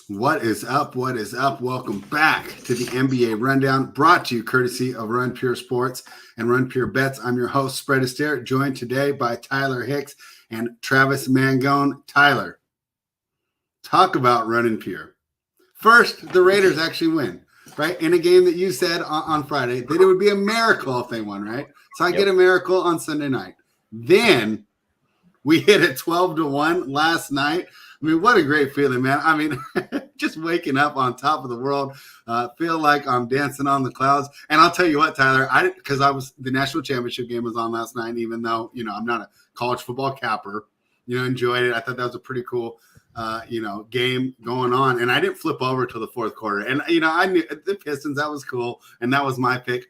What is up? What is up? Welcome back to the NBA Rundown, brought to you courtesy of Run Pure Sports and Run Pure Bets. I'm your host, Astaire, joined today by Tyler Hicks and Travis Mangone. Tyler, talk about running pure. First, the Raiders actually win, right? In a game that you said on Friday that it would be a miracle if they won, right? So I get a miracle on Sunday night. Then we hit it 12-1 last night. I mean, what a great feeling, man. I mean, just waking up on top of the world, feel like I'm dancing on the clouds. And I'll tell you what, Tyler, the national championship game was on last night, even though, I'm not a college football capper, enjoyed it. I thought that was a pretty cool, game going on. And I didn't flip over till the fourth quarter. And, I knew the Pistons, that was cool. And that was my pick.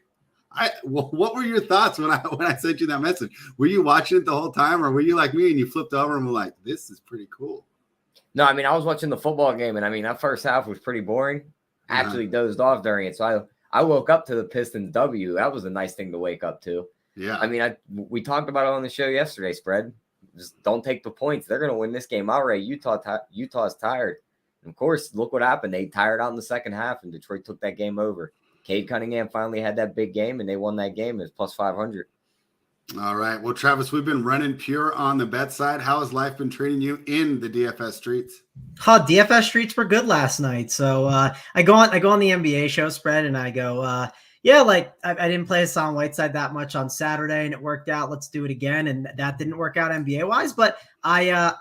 What were your thoughts when I sent you that message? Were you watching it the whole time, or were you like me and you flipped over and were like, this is pretty cool? No, I mean, I was watching the football game, and that first half was pretty boring. I actually dozed off during it, so I woke up to the Pistons W. That was a nice thing to wake up to. Yeah. I mean, we talked about it on the show yesterday, Spread. Just don't take the points. They're going to win this game outright. Utah's tired. And of course, look what happened. They tired out in the second half, and Detroit took that game over. Cade Cunningham finally had that big game, and they won that game. It was plus 500. All right. Well, Travis, we've been running pure on the bet side. How has life been treating you in the DFS streets? DFS streets were good last night. So I go on the NBA show, Spread, and I go, I didn't play Hassan Whiteside that much on Saturday, and it worked out. Let's do it again, and that didn't work out NBA wise, but I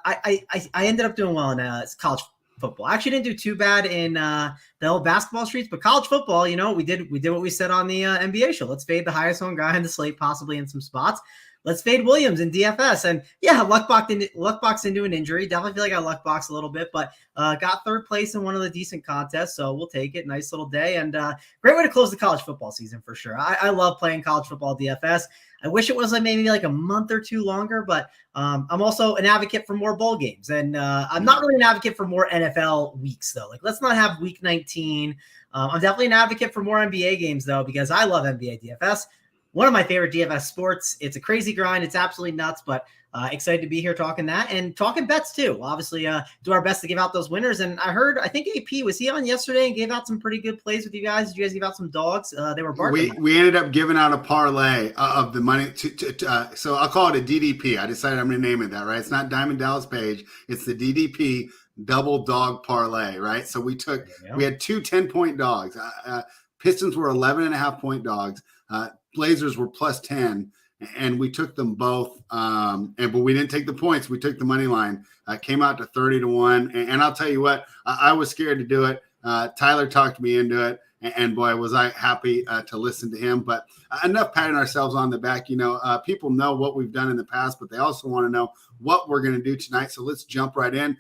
ended up doing well in college football. I actually didn't do too bad in the old basketball streets, but college football, we did what we said on the NBA show. Let's fade the highest owned guy in the slate, possibly in some spots. Let's fade Williams in DFS. And yeah, luck boxed into an injury. Definitely feel like I luck boxed a little bit, but got third place in one of the decent contests. So we'll take it. Nice little day, and great way to close the college football season for sure. I love playing college football DFS. I wish it was maybe a month or two longer, but I'm also an advocate for more bowl games. And I'm not really an advocate for more NFL weeks, though. Let's not have week 19. I'm definitely an advocate for more NBA games, though, because I love NBA DFS. One of my favorite DFS sports. It's a crazy grind. It's absolutely nuts, but excited to be here talking that and talking bets too. Obviously, do our best to give out those winners. And I think AP, was he on yesterday and gave out some pretty good plays with you guys? Did you guys give out some dogs? They were barking. We ended up giving out a parlay of the money. So I'll call it a DDP. I decided I'm going to name it that, right? It's not Diamond Dallas Page. It's the DDP double dog parlay, right? So we had two 10-point dogs. Pistons were 11.5-point dogs. Blazers were plus 10, and we took them both. But we didn't take the points. We took the money line. Came out to 30-1. And I'll tell you what, I was scared to do it. Tyler talked me into it. And boy, was I happy to listen to him. But enough patting ourselves on the back. People know what we've done in the past, but they also want to know what we're going to do tonight. So let's jump right in.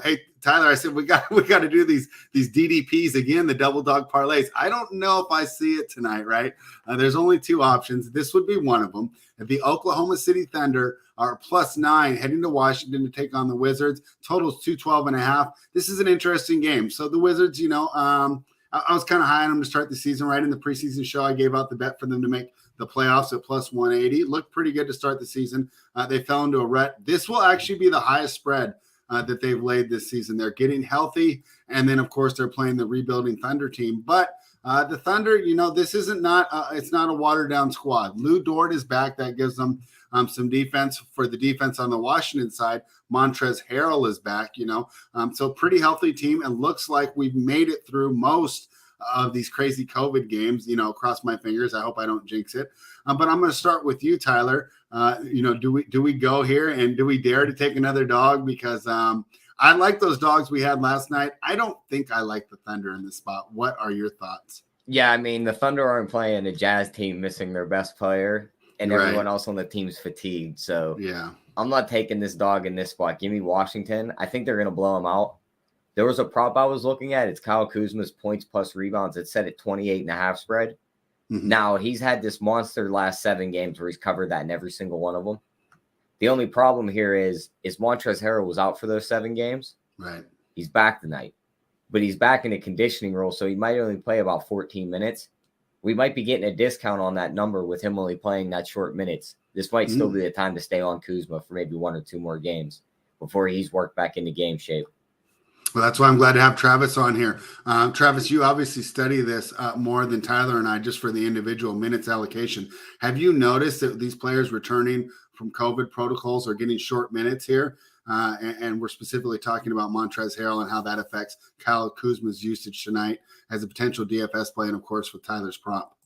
Hey, Tyler, I said we got to do these DDPs again, the double dog parlays. I don't know if I see it tonight, right? There's only two options. This would be one of them. If the Oklahoma City Thunder are plus 9 heading to Washington to take on the Wizards, totals 212.5. This is an interesting game. So the Wizards, I was kind of high on them to start the season. Right in the preseason show, I gave out the bet for them to make the playoffs at plus 180. Looked pretty good to start the season. They fell into a rut. This will actually be the highest spread that they've laid this season. They're getting healthy, and then, of course, they're playing the rebuilding Thunder team. But the Thunder, this it's not a watered-down squad. Lou Dort is back. That gives them some defense. For the defense on the Washington side, Montrezl Harrell is back, so pretty healthy team, and looks like we've made it through most of these crazy COVID games, cross my fingers. I hope I don't jinx it. But I'm going to start with you, Tyler. Do we go here, and do we dare to take another dog? Because I like those dogs we had last night. I don't think I like the Thunder in this spot. What are your thoughts? Yeah, the Thunder aren't playing a Jazz team missing their best player, and everyone else on the team's fatigued. So yeah, I'm not taking this dog in this spot. Give me Washington. I think they're going to blow them out. There was a prop I was looking at. It's Kyle Kuzma's points plus rebounds. It's set at 28.5 spread. Mm-hmm. Now, he's had this monster last 7 games where he's covered that in every single one of them. The only problem here is Montrezl Harrell was out for those 7 games. Right. He's back tonight. But he's back in a conditioning role, so he might only play about 14 minutes. We might be getting a discount on that number with him only playing that short minutes. This might still be the time to stay on Kuzma for maybe 1 or 2 more games before he's worked back into game shape. Well, that's why I'm glad to have Travis on here. Travis, you obviously study this more than Tyler and I, just for the individual minutes allocation. Have you noticed that these players returning from COVID protocols are getting short minutes here? And we're specifically talking about Montrezl Harrell and how that affects Kyle Kuzma's usage tonight as a potential DFS play, and of course with Tyler's prop.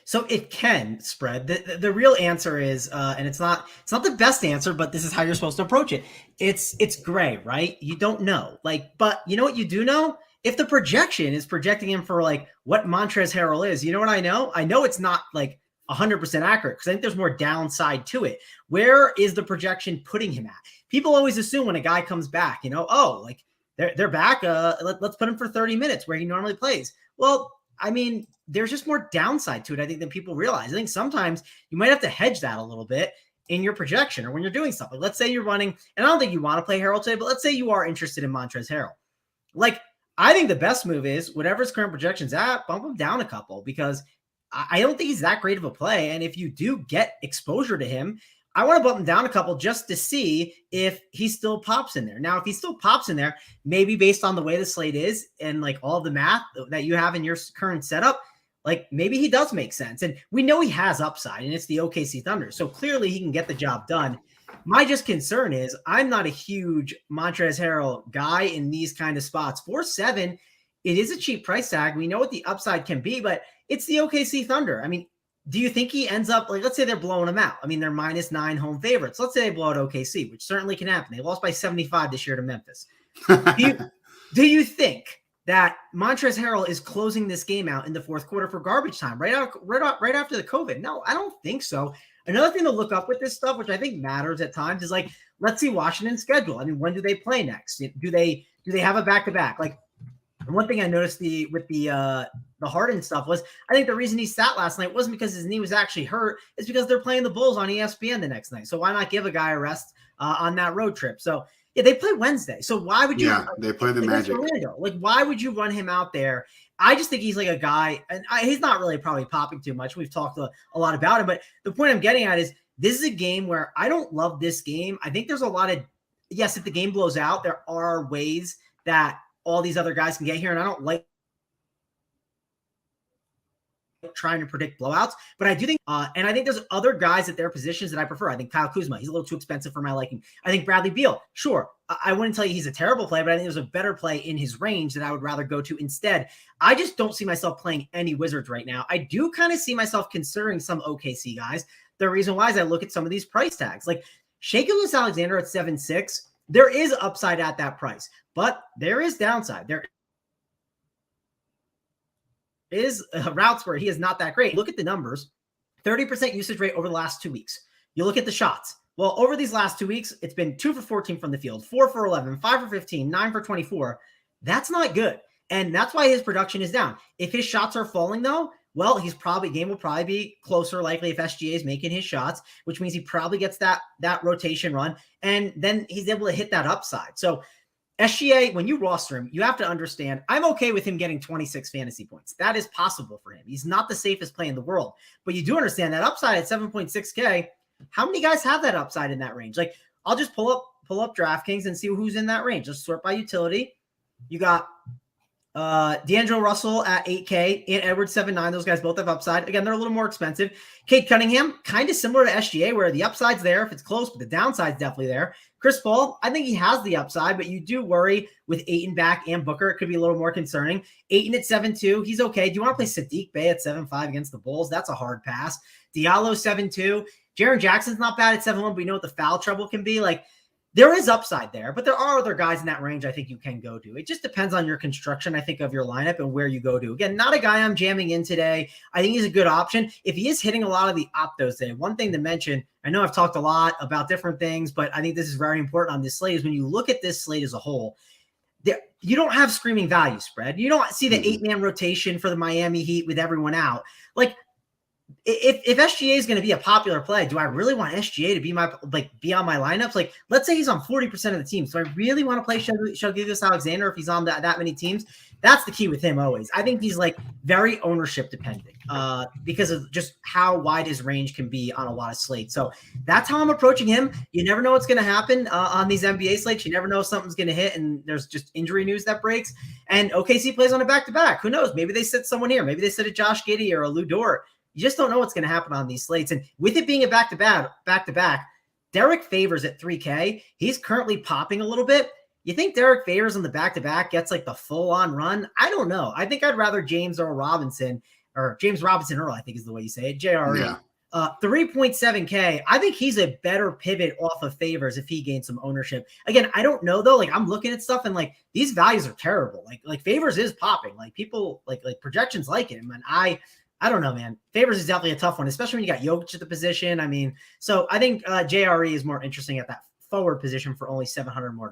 So it can spread. The real answer is, and it's not the best answer, but this is how you're supposed to approach it. It's gray, right? You don't know. But you know what you do know? If the projection is projecting him for what Montrezl Harrell is, you know what I know? I know it's not 100% accurate, because I think there's more downside to it. Where is the projection putting him at? People always assume when a guy comes back, they're back. Let's put him for 30 minutes where he normally plays. Well, I mean, there's just more downside to it, I think, than people realize. I think sometimes you might have to hedge that a little bit in your projection or when you're doing something. Let's say you're running, and I don't think you want to play Harrell today, but let's say you are interested in Montrezl Harrell. I think the best move is whatever his current projection's at, bump him down a couple, because I don't think he's that great of a play. And if you do get exposure to him, I want to bump him down a couple just to see if he still pops in there. Now, if he still pops in there, maybe based on the way the slate is and all the math that you have in your current setup, maybe he does make sense. And we know he has upside, and it's the OKC Thunder. So clearly he can get the job done. My just concern is I'm not a huge Montrezl Harrell guy in these kind of spots. 4.7, it is a cheap price tag. We know what the upside can be, but it's the OKC Thunder. I mean, do you think he ends up, let's say they're blowing him out. I mean, they're -9 home favorites. Let's say they blow out OKC, which certainly can happen. They lost by 75 this year to Memphis. Do you think that Montrezl Harrell is closing this game out in the fourth quarter for garbage time right after the COVID? No, I don't think so. Another thing to look up with this stuff, which I think matters at times, is let's see Washington's schedule. I mean, when do they play next? Do they have a back-to-back? One thing I noticed with the Harden stuff was, I think the reason he sat last night wasn't because his knee was actually hurt. It's because they're playing the Bulls on ESPN the next night. So why not give a guy a rest on that road trip? So yeah, they play Wednesday. So why would you? Yeah, they play the Magic. Orlando. Why would you run him out there? I just think he's a guy, and he's not really probably popping too much. We've talked a lot about him, but the point I'm getting at is this is a game where I don't love this game. I think there's a lot of, yes, if the game blows out, there are ways that all these other guys can get here, and I don't like trying to predict blowouts, but I do think, and I think there's other guys at their positions that I prefer. I think Kyle Kuzma, he's a little too expensive for my liking. I think Bradley Beal, sure, I wouldn't tell you he's a terrible play, but I think there's a better play in his range that I would rather go to instead. I just don't see myself playing any Wizards right now. I do kind of see myself considering some OKC guys. The reason why is I look at some of these price tags, Shai Gilgeous-Alexander at 7.6. There is upside at that price, but there is downside. There is routes where he is not that great. Look at the numbers. 30% usage rate over the last 2 weeks. You look at the shots. Well, over these last 2 weeks, it's been 2 for 14 from the field, 4 for 11, 5 for 15, 9 for 24. That's not good. And that's why his production is down. If his shots are falling, though, well, game will probably be closer, likely, if SGA is making his shots, which means he probably gets that rotation run, and then he's able to hit that upside. So SGA, when you roster him, you have to understand, I'm okay with him getting 26 fantasy points. That is possible for him. He's not the safest play in the world, but you do understand that upside at 7.6K, how many guys have that upside in that range? I'll just pull up DraftKings and see who's in that range. Just sort by utility. You got D'Angelo Russell at 8K, and Edwards 7.9. Those guys both have upside. Again, they're a little more expensive. Cade Cunningham, kind of similar to SGA, where the upside's there if it's close, but the downside's definitely there. Chris Paul, I think he has the upside, but you do worry with Ayton back and Booker. It could be a little more concerning. Ayton at 7.2, he's okay. Do you want to play Sadiq Bey at 7.5 against the Bulls? That's a hard pass. Diallo 7.2. Jaren Jackson's not bad at 7.1, but you know what the foul trouble can be. There is upside there, but there are other guys in that range I think you can go to. It just depends on your construction, I think, of your lineup and where you go to. Again, not a guy I'm jamming in today. I think he's a good option. If he is hitting a lot of the optos today, one thing to mention, I know I've talked a lot about different things, but I think this is very important on this slate, is when you look at this slate as a whole, you don't have screaming value spread. You don't see the 8-man rotation for the Miami Heat with everyone out. if SGA is going to be a popular play, do I really want SGA to be on my lineups? Like, let's say he's on 40% of the teams. Do I really want to play Shai-Gilgeous-Alexander if he's on that many teams? That's the key with him always. I think he's like very ownership dependent because of just how wide his range can be on a lot of slates. So that's how I'm approaching him. You never know what's going to happen on these NBA slates. You never know if something's going to hit and there's just injury news that breaks. And OKC plays on a back-to-back. Who knows? Maybe they sit someone here. Maybe they sit a Josh Giddey or a Lou Dort. You just don't know what's going to happen on these slates. And with it being a back-to-back, Derek Favors at 3K, he's currently popping a little bit. You think Derek Favors on the back-to-back gets like the full-on run? I don't know. I think I'd rather James Robinson Earl, I think is the way you say it, JRE. Yeah. 3.7K. I think he's a better pivot off of Favors if he gains some ownership. Again, I don't know though. Like I'm looking at stuff and like these values are terrible. Like Favors is popping. Like people like projections like him. And I don't know, man. Favors is definitely a tough one, especially when you got Jokic at the position. I mean, so I think JRE is more interesting at that forward position for only $700 more.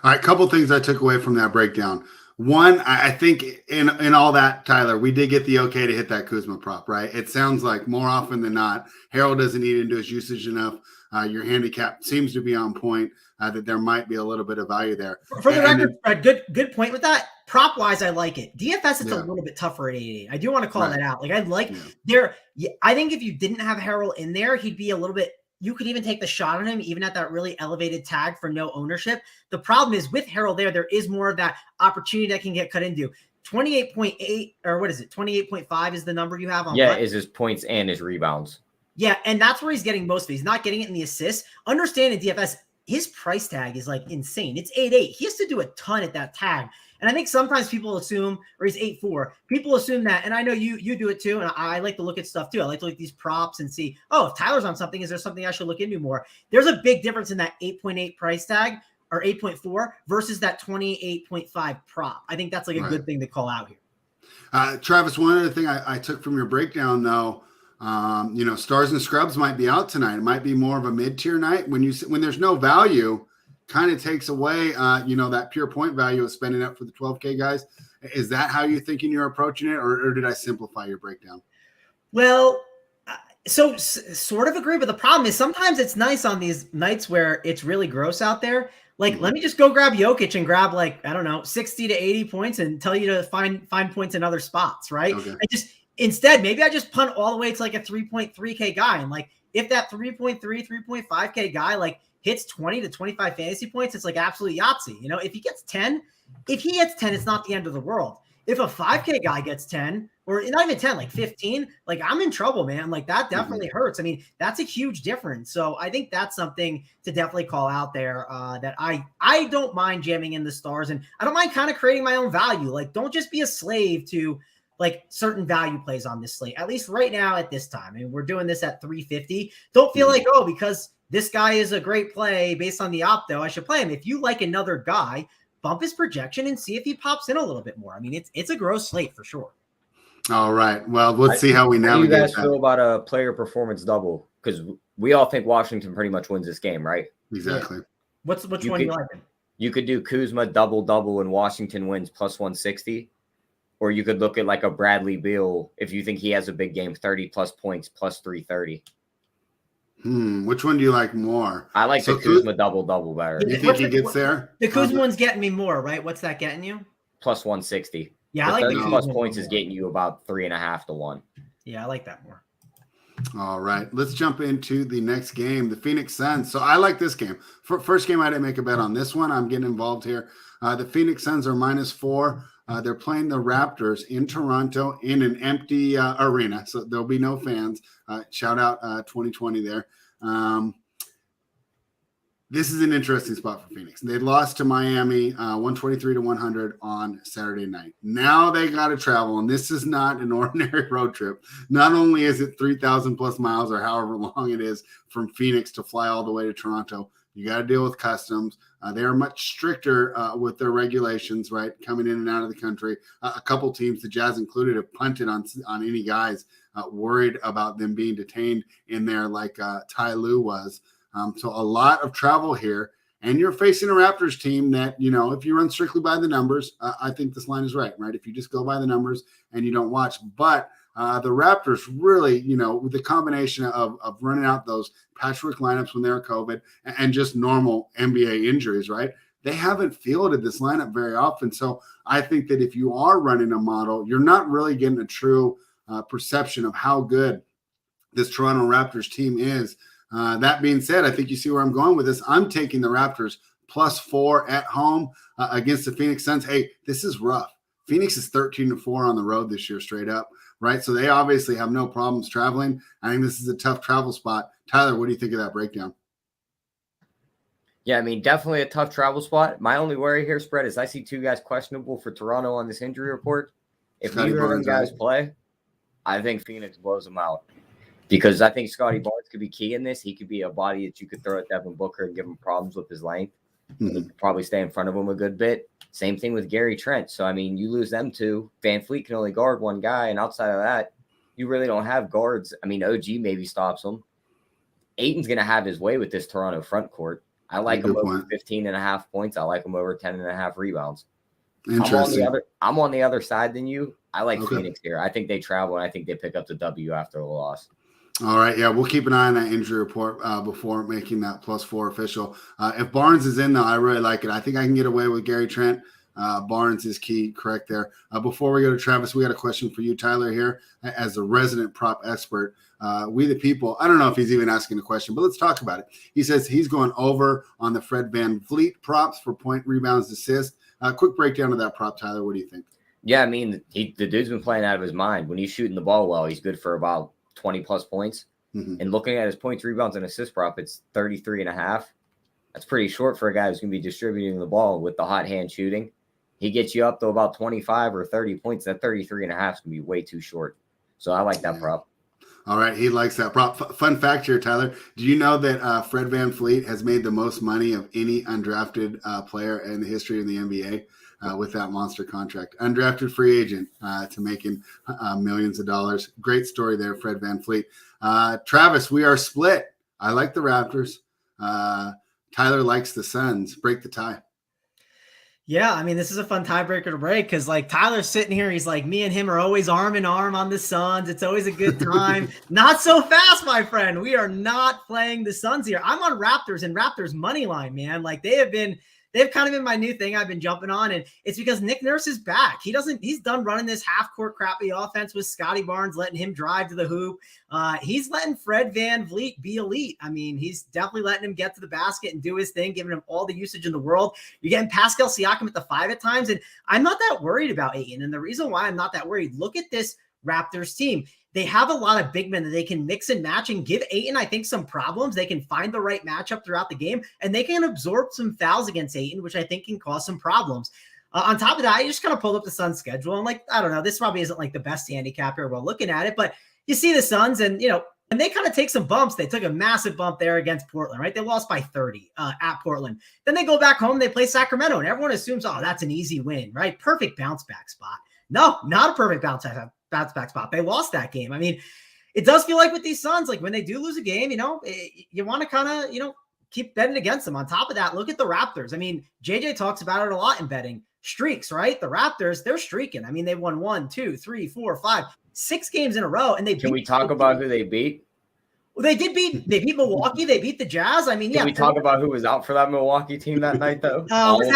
All right, couple things I took away from that breakdown. One, I think in all that, Tyler, we did get the okay to hit that Kuzma prop, right? It sounds like more often than not, Harold doesn't eat into his usage enough. Your handicap seems to be on point, that there might be a little bit of value there. For the record, Fred, good point with that. Prop wise, I like it. DFS, it's a little bit tougher at 88. I do want to call that out. Like I think if you didn't have Harold in there, he'd be a little bit. You could even take the shot on him, even at that really elevated tag for no ownership. The problem is with Harold there is more of that opportunity that can get cut into. 28.8 or what is it? 28.5 is the number you have on. Yeah, is his points and his rebounds. Yeah, and that's where he's getting most of it. He's not getting it in the assists. Understand in DFS, his price tag is like insane. It's 8.8. He has to do a ton at that tag. And I think sometimes people assume, or he's 8.4. People assume that, and I know you do it too. And I like to look at stuff too. I like to look at these props and see, oh, if Tyler's on something, is there something I should look into more? There's a big difference in that 8.8 price tag or 8.4 versus that 28.5 prop. I think that's like a good thing to call out here. Travis, one other thing I took from your breakdown though, stars and scrubs might be out tonight. It might be more of a mid-tier night when there's no value. Kind of takes away, that pure point value of spending up for the 12K guys. Is that how you're thinking you're approaching it, or did I simplify your breakdown? Well, so sort of agree, but the problem is sometimes it's nice on these nights where it's really gross out there. Like, let me just go grab Jokic and grab 60 to 80 points and tell you to find points in other spots, right? Okay. Instead, maybe I just punt all the way to like a 3.3K guy. And like, if that 3.5K guy, hits 20 to 25 fantasy points, it's like absolutely Yahtzee. If he gets 10, it's not the end of the world. If a 5K guy gets 10, or not even 10, 15, I'm in trouble, man. That definitely hurts. I mean, that's a huge difference. So I think that's something to definitely call out there that I don't mind jamming in the stars, and I don't mind kind of creating my own value. Don't just be a slave to certain value plays on this slate, at least right now at this time. I mean, we're doing this at 350. Don't feel because this guy is a great play based on the opto, I should play him. If you like another guy, bump his projection and see if he pops in a little bit more. I mean, it's a gross slate for sure. All right. Well, let's see how we navigate. How do you guys feel about a player performance double? Because we all think Washington pretty much wins this game, right? Exactly. Yeah. Which one you like? You could do Kuzma double and Washington wins plus 160. Or you could look at a Bradley Beal if you think he has a big game, 30 plus points plus 330. Which one do you like more? I like the Kuzma double better. You think he gets there? The Kuzma one's getting me more, right? What's that getting you? Plus 160. Yeah, I like the 30 plus points is getting you about 3.5 to 1. Yeah, I like that more. All right, let's jump into the next game, the Phoenix Suns. So I like this game. First game, I didn't make a bet on this one. I'm getting involved here. The Phoenix Suns are -4. They're playing the Raptors in Toronto in an empty arena, so there'll be no fans. Shout out 2020 there. This is an interesting spot for Phoenix. They lost to Miami 123-100 on Saturday night. Now they got to travel, and this is not an ordinary road trip. Not only is it 3,000 plus miles or however long it is from Phoenix to fly all the way to Toronto, you got to deal with customs. They are much stricter with their regulations, right, coming in and out of the country. A couple teams, the Jazz included, have punted on any guys worried about them being detained in there like Ty Lue was. So a lot of travel here. And you're facing a Raptors team that, if you run strictly by the numbers, I think this line is right? If you just go by the numbers and you don't watch. But The Raptors really, with the combination of running out those patchwork lineups when they were COVID and just normal NBA injuries, right? They haven't fielded this lineup very often. So I think that if you are running a model, you're not really getting a true perception of how good this Toronto Raptors team is. That being said, I think you see where I'm going with this. I'm taking the Raptors +4 at home against the Phoenix Suns. Hey, this is rough. Phoenix is 13-4 on the road this year, straight up, right? So they obviously have no problems traveling. I think this is a tough travel spot. Tyler, what do you think of that breakdown? Yeah, I mean, definitely a tough travel spot. My only worry here, Spread, is I see 2 guys questionable for Toronto on this injury report. If Scotty neither of them Barnes, guys play, I think Phoenix blows them out. Because I think Scotty Barnes could be key in this. He could be a body that you could throw at Devin Booker and give him problems with his length. He could probably stay in front of him a good bit. Same thing with Gary Trent. So, I mean, you lose them 2. Van Fleet can only guard one guy. And outside of that, you really don't have guards. I mean, OG maybe stops him. Ayton's going to have his way with this Toronto front court. I like him over 15.5 points. I like him over 10.5 rebounds. Interesting. I'm on the other side than you. I like Phoenix here. I think they travel, and I think they pick up the W after the loss. All right. Yeah, we'll keep an eye on that injury report before making that +4 official. If Barnes is in, though, I really like it. I think I can get away with Gary Trent. Barnes is key, correct there. Before we go to Travis, we got a question for you, Tyler, here as a resident prop expert. We the people, I don't know if he's even asking a question, but let's talk about it. He says he's going over on the Fred VanVleet props for point, rebounds, assists. Quick breakdown of that prop, Tyler. What do you think? Yeah, I mean, the dude's been playing out of his mind. When he's shooting the ball well, he's good for about 20-plus points. And looking at his points, rebounds, and assist prop, it's 33.5. That's pretty short for a guy who's going to be distributing the ball with the hot hand shooting. He gets you up to about 25 or 30 points. That 33.5 is going to be way too short. So I like that prop. All right. He likes that prop. Fun fact here, Tyler. Do you know that Fred VanVleet has made the most money of any undrafted player in the history of the NBA with that monster contract? Undrafted free agent to making millions of dollars. Great story there, Fred VanVleet. Travis, we are split. I like the Raptors. Tyler likes the Suns. Break the tie. Yeah, I mean, this is a fun tiebreaker to break because, like, Tyler's sitting here. He's like, me and him are always arm in arm on the Suns. It's always a good time. Not so fast, my friend. We are not playing the Suns here. I'm on Raptors and Raptors money line, man. Like, they've kind of been my new thing I've been jumping on, and it's because Nick Nurse is back. He's done running this half-court crappy offense with Scotty Barnes, letting him drive to the hoop. He's letting Fred VanVleet be elite. I mean, he's definitely letting him get to the basket and do his thing, giving him all the usage in the world. You're getting Pascal Siakam at the 5 at times, and I'm not that worried about Ayton. And the reason why I'm not that worried, look at this Raptors team. They have a lot of big men that they can mix and match and give Ayton, I think, some problems. They can find the right matchup throughout the game, and they can absorb some fouls against Ayton, which I think can cause some problems. On top of that, I just kind of pulled up the Suns schedule. And, like, I don't know, this probably isn't like the best handicap here while looking at it, but you see the Suns and, and they kind of take some bumps. They took a massive bump there against Portland, right? They lost by 30 at Portland. Then they go back home, they play Sacramento, and everyone assumes, oh, that's an easy win, right? Perfect bounce back spot. No, not a perfect bounce back spot. They lost that game. I mean, it does feel like with these Suns, like when they do lose a game, you want to kind of, keep betting against them. On top of that, look at the Raptors. I mean, JJ talks about it a lot in betting. Streaks, right? The Raptors, they're streaking. I mean, they won 1, 2, 3, 4, 5, 6 games in a row. And Can we talk about who they beat? Well, they beat Milwaukee. They beat the Jazz. I mean, Can we talk about who was out for that Milwaukee team that night, though? Was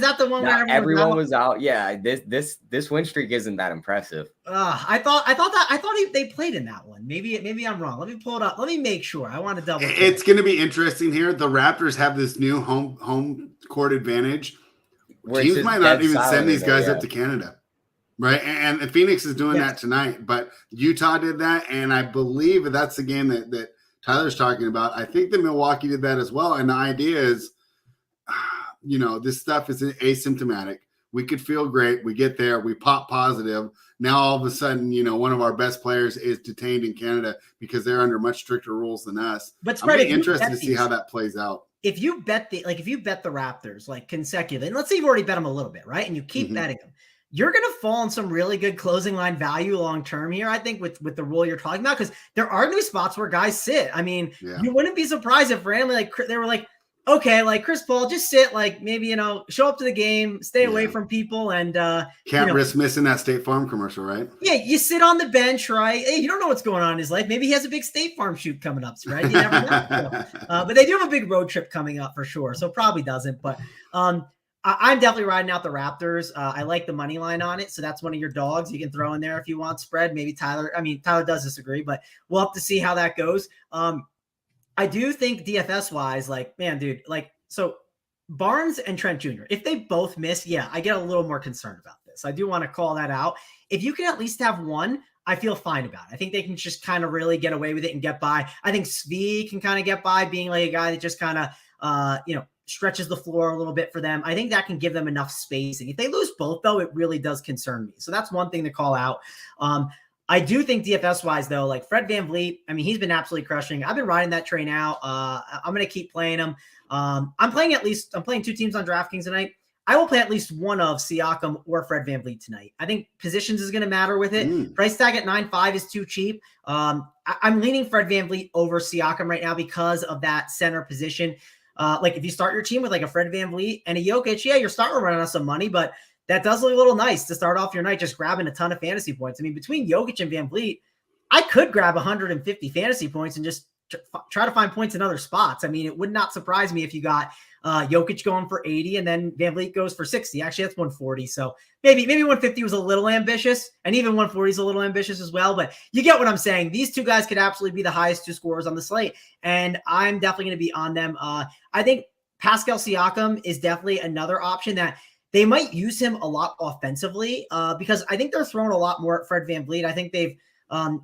that the one where everyone was out? Yeah, this win streak isn't that impressive. I thought they played in that one. Maybe I'm wrong. Let me pull it up. Let me make sure. I want to double check. It's going to be interesting here. The Raptors have this new home court advantage. Teams might not even send these guys up to Canada. Right, and Phoenix is doing that tonight, but Utah did that, and I believe that's the game that Tyler's talking about. I think that Milwaukee did that as well, and the idea is, this stuff is asymptomatic. We could feel great. We get there. We pop positive. Now, all of a sudden, one of our best players is detained in Canada because they're under much stricter rules than us. But I'm really interested to see how that plays out. If you bet the Raptors like consecutively, and let's say you've already bet them a little bit, right, and you keep betting them, you're going to fall on some really good closing line value long-term here, I think, with the rule you're talking about, because there are new spots where guys sit. I mean, you wouldn't be surprised if randomly, they were like, okay, like Chris Paul, just sit, like maybe, show up to the game, stay away from people, and can't risk missing that State Farm commercial, right? Yeah, you sit on the bench, right? Hey, you don't know what's going on in his life. Maybe he has a big State Farm shoot coming up, right? You never know. But they do have a big road trip coming up for sure, so probably doesn't. But I'm definitely riding out the Raptors. I like the money line on it, so that's one of your dogs you can throw in there if you want spread. Maybe Tyler does disagree, but we'll have to see how that goes. I do think DFS wise, like, man, dude, like, so Barnes and Trent Jr., if they both miss, I get a little more concerned about this. I do want to call that out. If you can at least have one, I feel fine about it. I think they can just kind of really get away with it and get by. I think Svi can kind of get by being like a guy that just kind of, stretches the floor a little bit for them. I think that can give them enough spacing. If they lose both, though, it really does concern me. So that's one thing to call out. I do think DFS-wise, though, like Fred VanVleet, he's been absolutely crushing. I've been riding that train out. I'm going to keep playing him. I'm playing 2 teams on DraftKings tonight. I will play at least one of Siakam or Fred VanVleet tonight. I think positions is going to matter with it. Price tag at 9.5 is too cheap. I'm leaning Fred VanVleet over Siakam right now because of that center position. Like if you start your team with like a Fred VanVleet and a Jokic, you're starting to run out of some money, but that does look a little nice to start off your night just grabbing a ton of fantasy points. Between Jokic and VanVleet, I could grab 150 fantasy points and just try to find points in other spots. It would not surprise me if you got Jokic going for 80 and then VanVleet goes for 60. Actually, that's 140. So maybe 150 was a little ambitious, and even 140 is a little ambitious as well. But you get what I'm saying. These two guys could absolutely be the highest 2 scorers on the slate, and I'm definitely going to be on them. I think Pascal Siakam is definitely another option that they might use him a lot offensively because I think they're throwing a lot more at Fred VanVleet. I think they've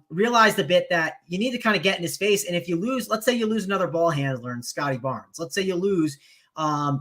realized a bit that you need to kind of get in his face. And if you lose, let's say you lose another ball handler in Scotty Barnes. Let's say you lose a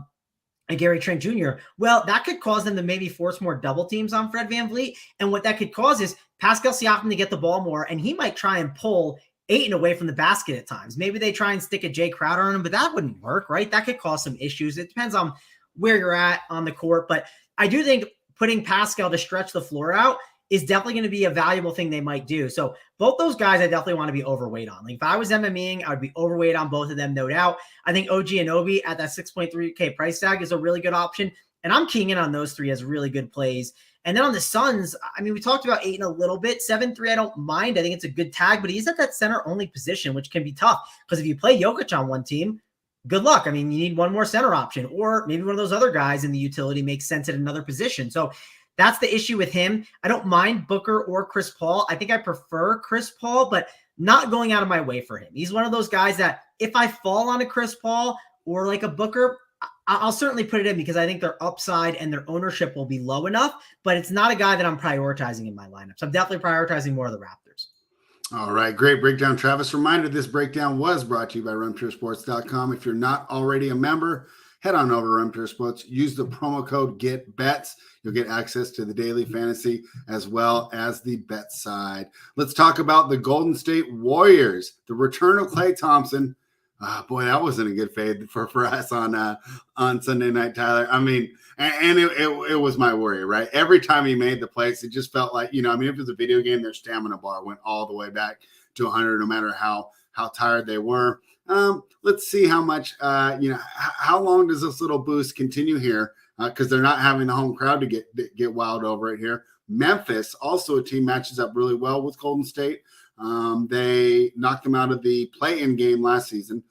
Gary Trent Jr. Well, that could cause them to maybe force more double teams on Fred VanVleet. And what that could cause is Pascal Siakam to get the ball more, and he might try and pull Ayton away from the basket at times. Maybe they try and stick a Jay Crowder on him, but that wouldn't work, right? That could cause some issues. It depends on where you're at on the court. But I do think putting Pascal to stretch the floor out is definitely going to be a valuable thing they might do. So both those guys I definitely want to be overweight on. Like if I was MMEing, I would be overweight on both of them, no doubt. I think OG Anunoby at that 6.3K price tag is a really good option. And I'm keying in on those 3 as really good plays. And then on the Suns, we talked about Ayton a little bit. 7-3, I don't mind. I think it's a good tag, but he's at that center-only position, which can be tough. Because if you play Jokic on one team, good luck. You need one more center option, or maybe one of those other guys in the utility makes sense at another position. So that's the issue with him. I don't mind Booker or Chris Paul. I think I prefer Chris Paul, but not going out of my way for him. He's one of those guys that if I fall on a Chris Paul or like a Booker, I'll certainly put it in because I think their upside and their ownership will be low enough, but it's not a guy that I'm prioritizing in my lineup. So I'm definitely prioritizing more of the Raptors. All right, great breakdown, Travis. Reminder, this breakdown was brought to you by RunPureSports.com. If you're not already a member, head on over to Run Pure Sports. Use the promo code GETBETS. You'll get access to the daily fantasy as well as the bet side. Let's talk about the Golden State Warriors. The return of Klay Thompson. Boy, that wasn't a good fade for us on Sunday night, Tyler. It was my worry, right? Every time he made the plays, it just felt like, if it was a video game, their stamina bar went all the way back to 100, no matter how tired they were. Let's see how much, how long does this little boost continue here? Because they're not having the home crowd to get wild over it here. Memphis, also a team, matches up really well with Golden State. They knocked them out of the play-in game last season.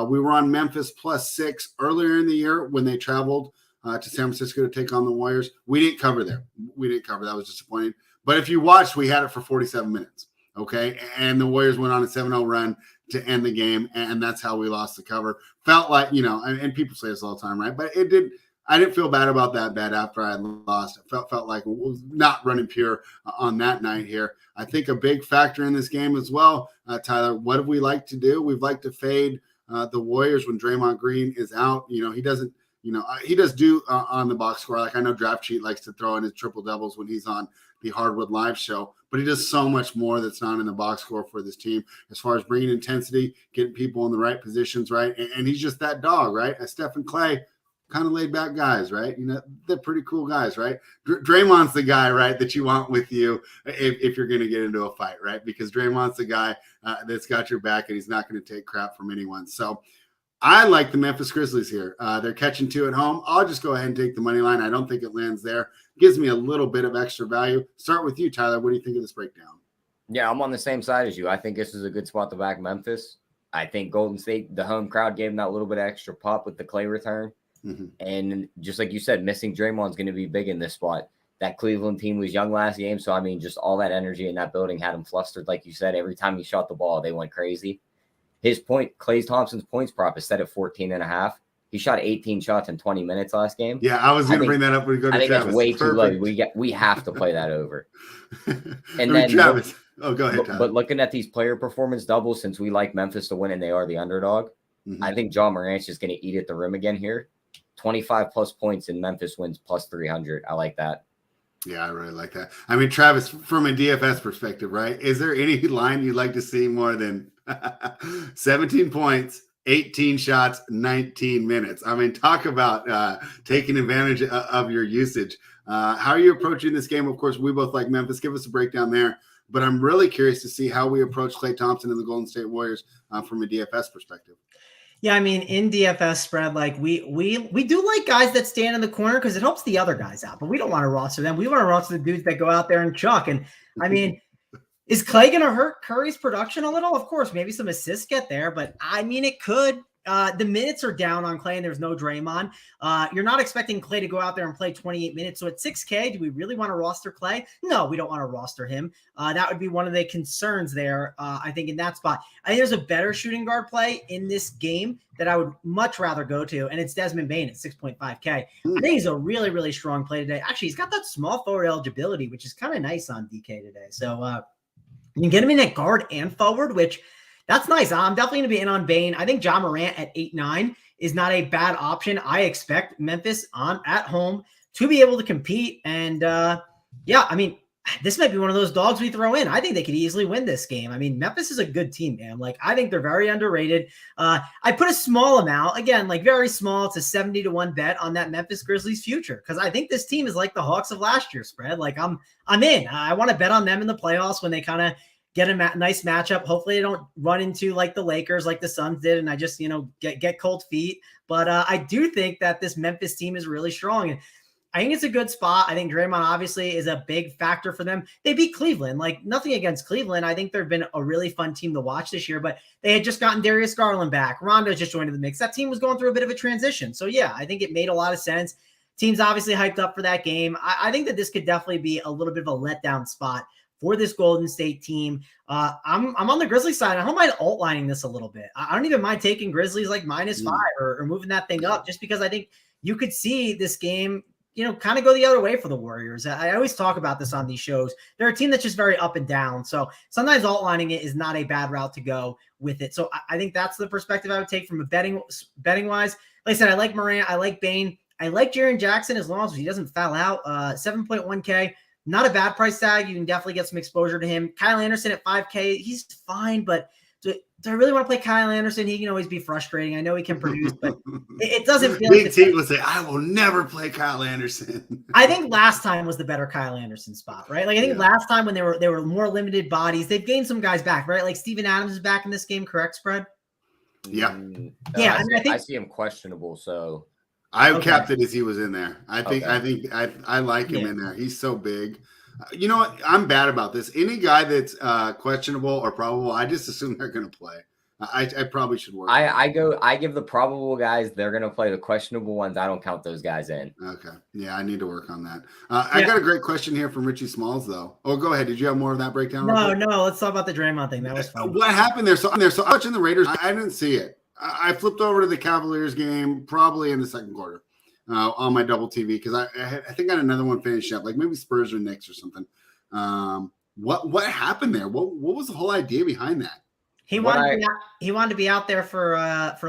We were on Memphis +6 earlier in the year when they traveled to San Francisco to take on the Warriors. We didn't cover there. That was disappointing. But if you watched, we had it for 47 minutes. Okay. And the Warriors went on a 7-0 run to end the game. And that's how we lost the cover. Felt like, and people say this all the time, right? But I didn't feel bad about that bet after I had lost. It felt like it was not running pure on that night here. I think a big factor in this game as well, Tyler, what do we like to do? We've liked to fade the Warriors when Draymond Green is out. He doesn't, he does do on the box score. Like I know Draft Sheet likes to throw in his triple doubles when he's on the Hardwood Live show, but he does so much more that's not in the box score for this team as far as bringing intensity, getting people in the right positions, right? And he's just that dog, right? As Steph and Klay, kind of laid back guys, right? They're pretty cool guys, right? Draymond's the guy, right, that you want with you if you're going to get into a fight, right? Because Draymond's the guy that's got your back and he's not going to take crap from anyone. So I like the Memphis Grizzlies here. They're catching 2 at home. I'll just go ahead and take the money line. I don't think it lands there. Gives me a little bit of extra value. Start with you, Tyler. What do you think of this breakdown? Yeah, I'm on the same side as you. I think this is a good spot to back Memphis. I think Golden State, the home crowd gave them that little bit of extra pop with the Clay return. Mm-hmm. And just like you said, missing Draymond's going to be big in this spot. That Cleveland team was young last game. So, I mean, just all that energy in that building had them flustered. Like you said, every time he shot the ball, they went crazy. Clay Thompson's points prop is set at 14.5. He shot 18 shots in 20 minutes last game. Yeah, I was going to bring that up when we go to Travis. I think that's way too low. We have to play that over. And then Travis. Go ahead, Tyler. But looking at these player performance doubles, since we like Memphis to win and they are the underdog, I think Ja Morant's just going to eat at the rim again here. 25 plus points and Memphis wins plus 300. I like that. Yeah, I really like that. I mean, Travis, from a DFS perspective, right? Is there any line you'd like to see more than 17 points, 18 shots, 19 minutes? I mean, talk about taking advantage of your usage. How are you approaching this game? Of course, we both like Memphis. Give us a breakdown there. But I'm really curious to see how we approach Klay Thompson and the Golden State Warriors from a DFS perspective. Yeah, I mean, in DFS spread, like we do like guys that stand in the corner because it helps the other guys out, but we don't want to roster them. We want to roster the dudes that go out there and chuck. And I mean, is Klay going to hurt Curry's production a little? Of course, maybe some assists get there, but I mean, it could. The minutes are down on Klay and there's no Draymond. You're not expecting Klay to go out there and play 28 minutes. So at 6K, do we really want to roster Klay? No, we don't want to roster him. That would be one of the concerns there, I think, in that spot. I think there's a better shooting guard play in this game that I would much rather go to, and it's Desmond Bane at 6.5K. I think he's a really, really strong play today. Actually, he's got that small forward eligibility, which is kind of nice on DK today. So you can get him in at guard and forward, which – that's nice. I'm definitely going to be in on Bane. I think Ja Morant at 8-9 is not a bad option. I expect Memphis at home to be able to compete. And yeah, I mean, this might be one of those dogs we throw in. I think they could easily win this game. I mean, Memphis is a good team, man. Like, I think they're very underrated. I put a small amount, again, like very small. It's a 70-1 bet on that Memphis Grizzlies future because I think this team is like the Hawks of last year spread. Like, I'm in. I want to bet on them in the playoffs when they kind of get a nice matchup. Hopefully they don't run into like the Lakers, like the Suns did. And I just, get cold feet. But I do think that this Memphis team is really strong. And I think it's a good spot. I think Draymond obviously is a big factor for them. They beat Cleveland, like nothing against Cleveland. I think they've been a really fun team to watch this year, but they had just gotten Darius Garland back. Rondo just joined the mix. That team was going through a bit of a transition. So yeah, I think it made a lot of sense. Team's obviously hyped up for that game. I think that this could definitely be a little bit of a letdown spot for this Golden State team. I'm on the Grizzlies side. I don't mind alt-lining this a little bit. I don't even mind taking Grizzlies like -5 or moving that thing up just because I think you could see this game, kind of go the other way for the Warriors. I always talk about this on these shows. They're a team that's just very up and down. So sometimes alt-lining it is not a bad route to go with it. So I think that's the perspective I would take from a betting wise. Like I said, I like Morant. I like Bane. I like Jaren Jackson as long as he doesn't foul out. 7.1K. Not a bad price tag. You can definitely get some exposure to him. Kyle Anderson at 5K. He's fine, but do I really want to play Kyle Anderson? He can always be frustrating. I know he can produce, but it doesn't feel Big T would say, I will never play Kyle Anderson. I think last time was the better Kyle Anderson spot, right? Like I think last time when they were more limited bodies, they've gained some guys back, right? Like Steven Adams is back in this game, correct, Spread? Yeah. Yeah. I see him questionable, so I capped it as he was in there. I think I like him in there. He's so big. You know what? I'm bad about this. Any guy that's questionable or probable, I just assume they're going to play. I probably should work. I give the probable guys, they're going to play. The questionable ones, I don't count those guys in. Okay. Yeah, I need to work on that. I got a great question here from Richie Smalls, though. Oh, go ahead. Did you have more of that breakdown? No. Let's talk about the Draymond thing. That was fun. What happened there? So watching the Raiders, I didn't see it. I flipped over to the Cavaliers game probably in the second quarter on my double TV because I think I had another one finished up, like maybe Spurs or Knicks or something. What happened there? What was the whole idea behind that? He wanted to be out there for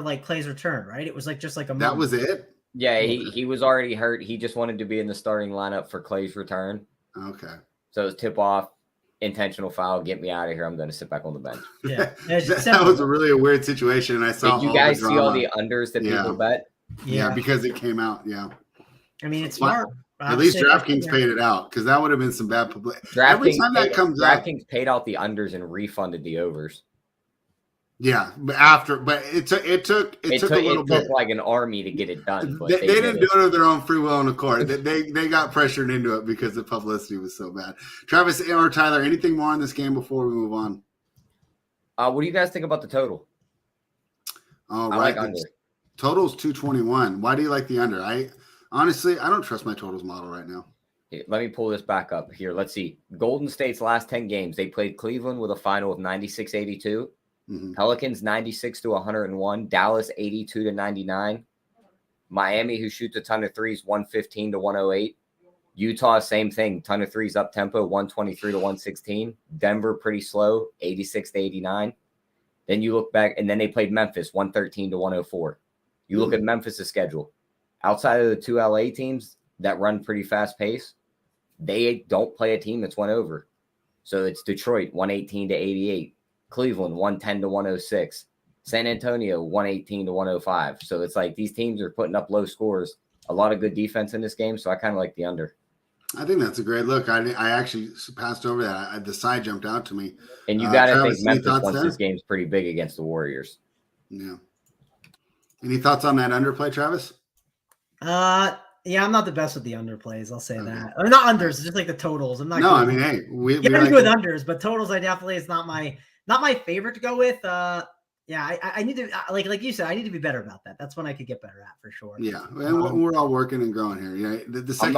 like Clay's return, right? It was like just like a moment. That was it. Yeah, he was already hurt. He just wanted to be in the starting lineup for Clay's return. Okay. So it was tip off. Intentional foul, get me out of here. I'm going to sit back on the bench. Yeah, that was a weird situation. And I saw. Did you guys see all the unders that people bet? Yeah, because it came out. Yeah, I mean it's smart. At least DraftKings paid it out because that would have been some bad publicity. Every time that comes up, DraftKings paid out the unders and refunded the overs. Yeah, but it took a little bit. It took like an army to get it done. But They didn't do it of their own free will and accord. They got pressured into it because the publicity was so bad. Travis or Tyler, anything more on this game before we move on? What do you guys think about the total? Oh, I right. like under. Total's 221. Why do you like the under? Honestly, I don't trust my totals model right now. Let me pull this back up here. Let's see. Golden State's last 10 games, they played Cleveland with a final of 96-82. Mm-hmm. Pelicans 96-101, Dallas 82-99, Miami, who shoots a ton of threes, 115-108, Utah, same thing, ton of threes up tempo, 123-116, Denver pretty slow, 86-89. Then you look back, and then they played Memphis, 113-104. You look at Memphis' schedule. Outside of the two LA teams that run pretty fast pace, they don't play a team that's went over. So it's Detroit, 118-88. Cleveland 110-106, San Antonio 118-105. So it's like these teams are putting up low scores. A lot of good defense in this game, so I kind of like the under. I think that's a great look. I actually passed over that. The side jumped out to me. And you got to think Memphis wants this game's pretty big against the Warriors. Yeah. Any thoughts on that underplay, Travis? Yeah, I'm not the best with the underplays. I'll say that. Or not unders, just like the totals. I'm not. No, I mean, hey, we like with unders, but totals, I definitely it's not my favorite to go with. Yeah, I need to like you said, I need to be better about that. That's when I could get better at for sure. Yeah, and we're all working and growing here. Yeah, I'm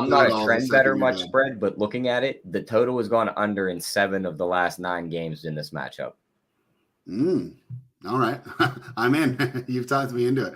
not a trend better much spread, but looking at it, the total has gone under in 7 of the last 9 games in this matchup. All right, I'm in. You've talked me into it.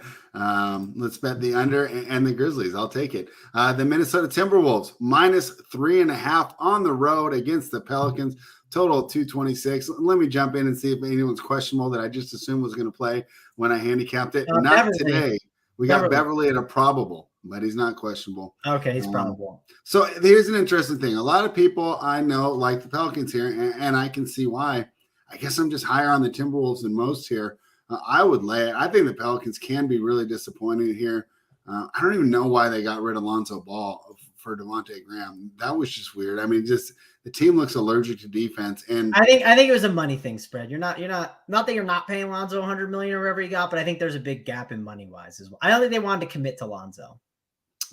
Let's bet the under and the Grizzlies. I'll take it. The Minnesota Timberwolves -3.5 on the road against the Pelicans. Total 226. Let me jump in and see if anyone's questionable that I just assumed was going to play when I handicapped it. Not Beverly. Today. We got Beverly at a probable, but he's not questionable. Okay, he's probable. So here's an interesting thing. A lot of people I know like the Pelicans here, and I can see why. I guess I'm just higher on the Timberwolves than most here. I would lay it. I think the Pelicans can be really disappointing here. I don't even know why they got rid of Lonzo Ball for Devontae Graham. That was just weird. I mean, just the team looks allergic to defense. And I think it was a money thing spread. Not that you're not paying Lonzo $100 million or whatever he got, but I think there's a big gap in money wise as well. I don't think they wanted to commit to Lonzo.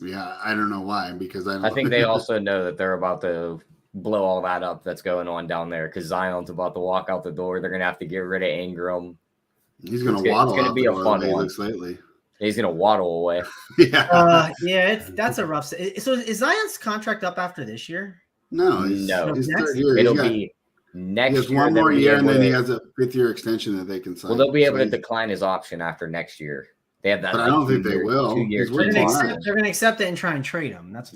Yeah, I don't know why, because I think they also know that they're about to blow all that up that's going on down there because Zion's about to walk out the door. They're going to have to get rid of Ingram. He's going to waddle. It's going to be a fun one. Lately. He's going to waddle away. That's a rough. So is Zion's contract up after this year? No. His third year. It'll be next year. He has one more year, and then he has a 5th-year extension that they can sign. Well, they'll be able to decline his option after next year. They have that. But I don't think they will. They're going to accept it and try and trade him. That's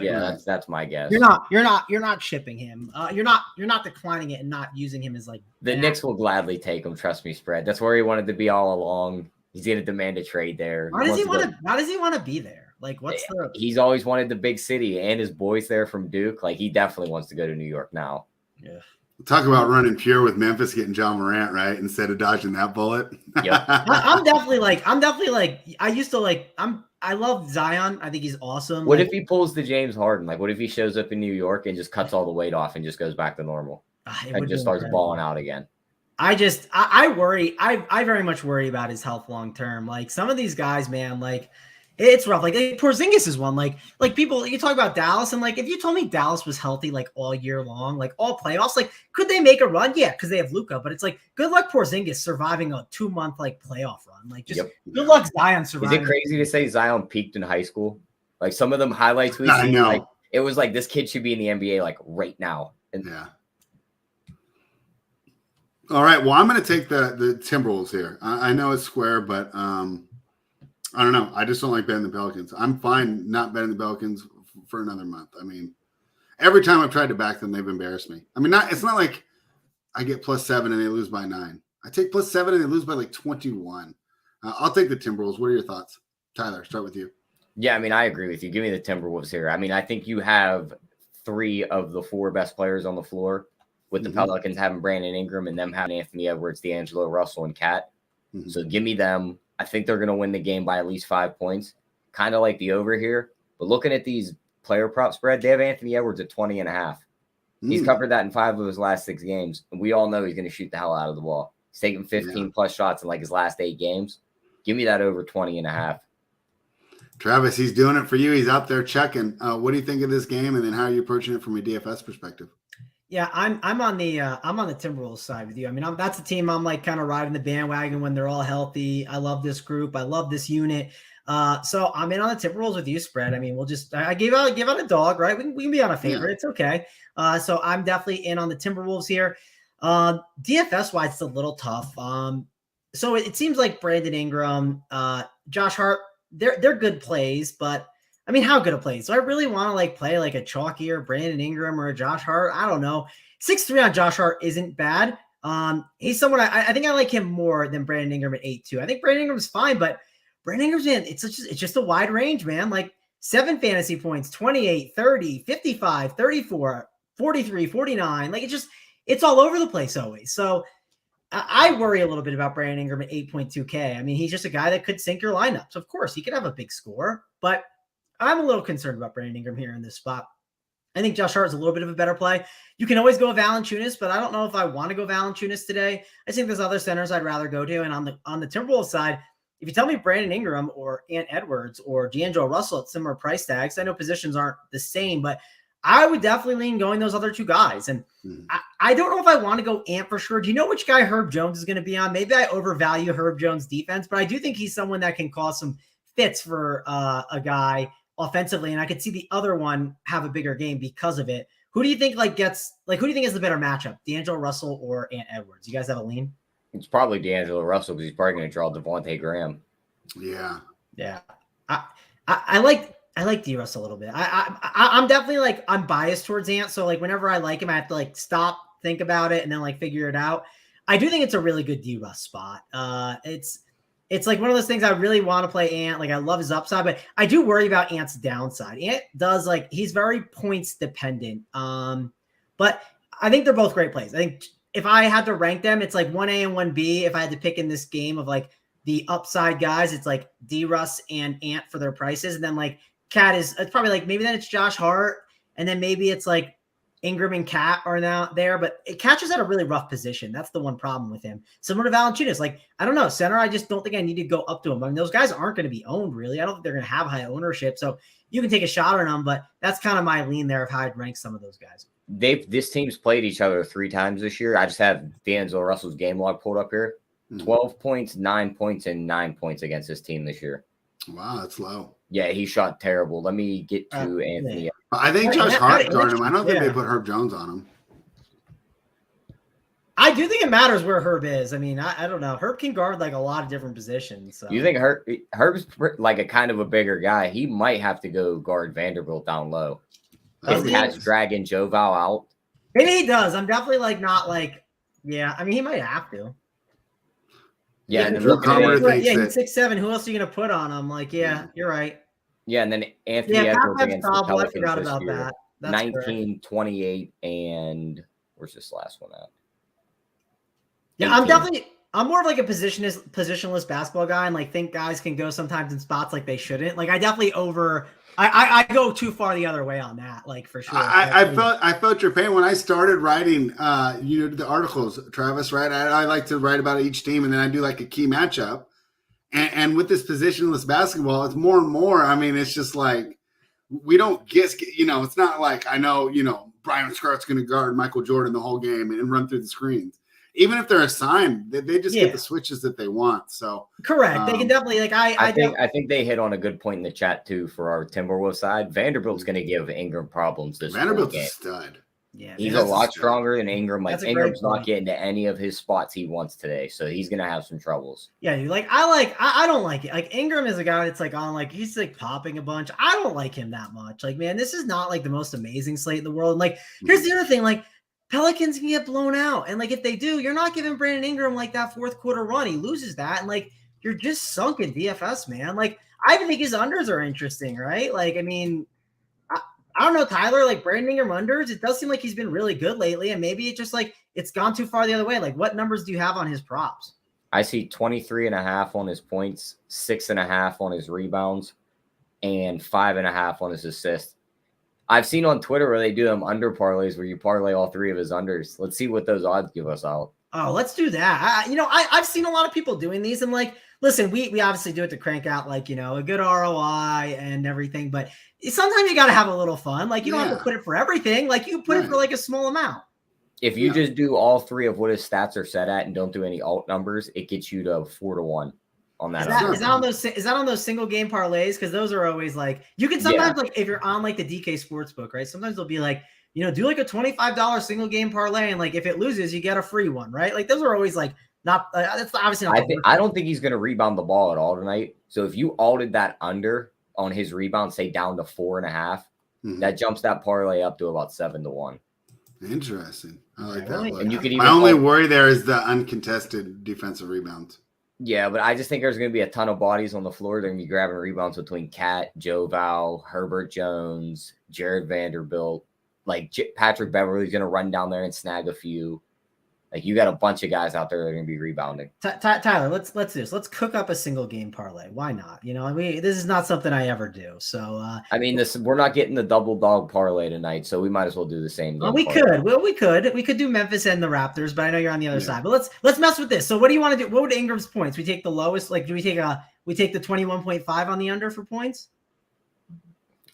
my guess. You're not shipping him. You're not declining it and not using him as like the Knicks will gladly take him. Trust me, spread. That's where he wanted to be all along. He's going to demand a trade there. Why does he want to be there? Like, He's always wanted the big city, and his boys there from Duke. Like, he definitely wants to go to New York now. Yeah. Talk about running pure with Memphis getting John Morant, right? Instead of dodging that bullet. Yep. I'm definitely like, I used to like, I love Zion. I think he's awesome. What if he pulls the James Harden? Like, what if he shows up in New York and just cuts all the weight off and just goes back to normal? And just starts balling out again. I worry. I very much worry about his health long term. Like some of these guys, man, like it's rough. Like Porzingis is one. Like people, you talk about Dallas, and like if you told me Dallas was healthy like all year long, like all playoffs, like could they make a run? Yeah, because they have Luka. But it's like good luck Porzingis surviving a 2-month like playoff run. Like just good luck Zion surviving. Is it crazy to say Zion peaked in high school? Like some of them highlights we see, like it was like this kid should be in the NBA like right now. And yeah. All right. Well, I'm going to take the Timberwolves here. I know it's square, but I don't know. I just don't like betting the Pelicans. I'm fine not betting the Pelicans for another month. I mean, every time I've tried to back them, they've embarrassed me. I mean, it's not like I get +7 and they lose by 9. I take +7 and they lose by like 21. I'll take the Timberwolves. What are your thoughts? Tyler, start with you. Yeah, I mean, I agree with you. Give me the Timberwolves here. I mean, I think you have 3 of the 4 best players on the floor. With the Pelicans having Brandon Ingram and them having Anthony Edwards, D'Angelo Russell, and Cat. So give me them. I think they're going to win the game by at least 5 points. Kind of like the over here. But looking at these player prop spread, they have Anthony Edwards at 20.5. He's covered that in 5 of his last 6 games. And we all know he's going to shoot the hell out of the ball. He's taking 15 plus shots in like his last 8 games. Give me that over 20.5. Travis, he's doing it for you. He's out there checking. What do you think of this game, and then how are you approaching it from a DFS perspective? Yeah, I'm on the Timberwolves side with you. I mean, that's a team I'm like kind of riding the bandwagon when they're all healthy. I love this group. I love this unit. So I'm in on the Timberwolves with you, spread. I mean, I give out a dog, right? We can be on a favorite. Yeah. It's okay. So I'm definitely in on the Timberwolves here. DFS wise, it's a little tough. So it seems like Brandon Ingram, Josh Hart, they're good plays, but I mean, how good a play? So I really want to like play like a chalkier Brandon Ingram or a Josh Hart. I don't know. 6'3" on Josh Hart isn't bad. He's someone I think I like him more than Brandon Ingram at 8'2". I think Brandon Ingram's fine, but Brandon Ingram's man, it's just a wide range, man. Like 7 fantasy points, 28, 30, 55, 34, 43, 49. Like it's all over the place always. So I worry a little bit about Brandon Ingram at 8.2K. I mean, he's just a guy that could sink your lineups. Of course, he could have a big score, but I'm a little concerned about Brandon Ingram here in this spot. I think Josh Hart is a little bit of a better play. You can always go Valanciunas, but I don't know if I want to go Valanciunas today. I think there's other centers I'd rather go to. And on the Timberwolves side, if you tell me Brandon Ingram or Ant Edwards or D'Angelo Russell at similar price tags, I know positions aren't the same, but I would definitely lean going those other 2 guys. And I don't know if I want to go Ant for sure. Do you know which guy Herb Jones is going to be on? Maybe I overvalue Herb Jones' defense, but I do think he's someone that can cause some fits for a guy offensively, and I could see the other one have a bigger game because of it. Who do you think who do you think is the better matchup, D'Angelo Russell or Ant Edwards? You guys have a lean? It's probably D'Angelo Russell because he's probably going to draw Devontae Graham. Yeah. I like D-Russ a little bit. I'm definitely like, I'm biased towards Ant. So like whenever I like him, I have to like stop, think about it, and then like figure it out. I do think it's a really good D-Russ spot. It's like one of those things I really want to play Ant. Like I love his upside, but I do worry about Ant's downside. Ant does he's very points dependent. But I think they're both great plays. I think if I had to rank them, it's like 1A and 1B. If I had to pick in this game of like the upside guys, it's like D-Russ and Ant for their prices. And then like Cat it's probably like, maybe then it's Josh Hart. And then maybe it's like Ingram and Cat are now there, but Cat just had a really rough position. That's the one problem with him. Similar to Valanciunas. Like, I don't know, center, I just don't think I need to go up to him. I mean, those guys aren't going to be owned, really. I don't think they're going to have high ownership. So you can take a shot on them, but that's kind of my lean there of how I'd rank some of those guys. This team's played each other 3 times this year. I just have D'Angelo Russell's game log pulled up here. 12 points, 9 points, and 9 points against this team this year. Wow, that's low. Yeah, he shot terrible. Let me get to Anthony. I think Josh Hart guarded him. I don't think they put Herb Jones on him. I do think it matters where Herb is. I mean, I don't know. Herb can guard like a lot of different positions. So. You think Herb's like a kind of a bigger guy? He might have to go guard Vanderbilt down low. If Cat's dragging Joval out. Maybe he does. I'm definitely like not like, yeah. I mean, he might have to. Yeah, and he's 6'7". Who else are you gonna put on him? Like, yeah, you're right. Yeah, and then Anthony Edwards against the Pelicans I forgot about that. That's 19, correct. 28, and where's this last one at? Yeah, 18. I'm more of like a positionless basketball guy, and like think guys can go sometimes in spots like they shouldn't. Like I definitely I go too far the other way on that, like for sure. I felt your pain when I started writing the articles, Travis, right? I like to write about each team, and then I do like a key matchup. And with this positionless basketball, it's more and more. I mean, it's just like we don't get, it's not like I know, Brian Scarlett's going to guard Michael Jordan the whole game and run through the screens. Even if they're assigned, they just get the switches that they want. So correct, they can definitely I think they hit on a good point in the chat too for our Timberwolves side. Vanderbilt's going to give Ingram problems this Vanderbilt's game. A stud. Yeah, he's a lot stronger than Ingram. Like Ingram's not getting to any of his spots he wants today, so he's gonna have some troubles. Yeah, I don't like it. Like Ingram is a guy that's like on like he's like popping a bunch. I don't like him that much. Like, man, this is not like the most amazing slate in the world. And like, here's the other thing, like Pelicans can get blown out. And like if they do, you're not giving Brandon Ingram like that fourth quarter run. He loses that, and like you're just sunk in DFS, man. Like I even think his unders are interesting, right? Like, I mean. I don't know, Tyler, like Brandon Ingram unders, it does seem like he's been really good lately, and maybe it just like it's gone too far the other way. Like, what numbers do you have on his props? I see 23.5 on his points, 6.5 on his rebounds, and 5.5 on his assists. I've seen on Twitter where they do them under parlays where you parlay all 3 of his unders. Let's see what those odds give us out. Oh, let's do that. I've seen a lot of people doing these, and like, listen, we obviously do it to crank out like, a good ROI and everything, but sometimes you got to have a little fun. Like, you don't have to put it for everything. Like, you put it for like a small amount. If you just do all three of what his stats are set at and don't do any alt numbers, it gets you to 4-1 on that. Is that on those single game parlays? Because those are always like, you can sometimes like if you're on like the DK Sportsbook, right? Sometimes they'll be like, do like a $25 single game parlay, and like if it loses, you get a free one, right? Like those are always like not. That's obviously not. I don't think he's going to rebound the ball at all tonight. So if you altered that under on his rebound, say down to 4.5, that jumps that parlay up to about 7-1. Interesting. I like that. And you could even my only worry there is the uncontested defensive rebounds. Yeah, but I just think there's going to be a ton of bodies on the floor. They're going to be grabbing rebounds between Cat, Joe Val, Herbert Jones, Jared Vanderbilt. Like Patrick Beverly's going to run down there and snag a few. Like you got a bunch of guys out there that are going to be rebounding. Tyler, let's do this. Let's cook up a single game parlay. Why not? This is not something I ever do. So we're not getting the double dog parlay tonight, so we might as well do the same. Well, we could do Memphis and the Raptors, but I know you're on the other side. But let's mess with this. So what do you want to do? What would Ingram's points? We take the lowest. Like, do we take the 21.5 on the under for points?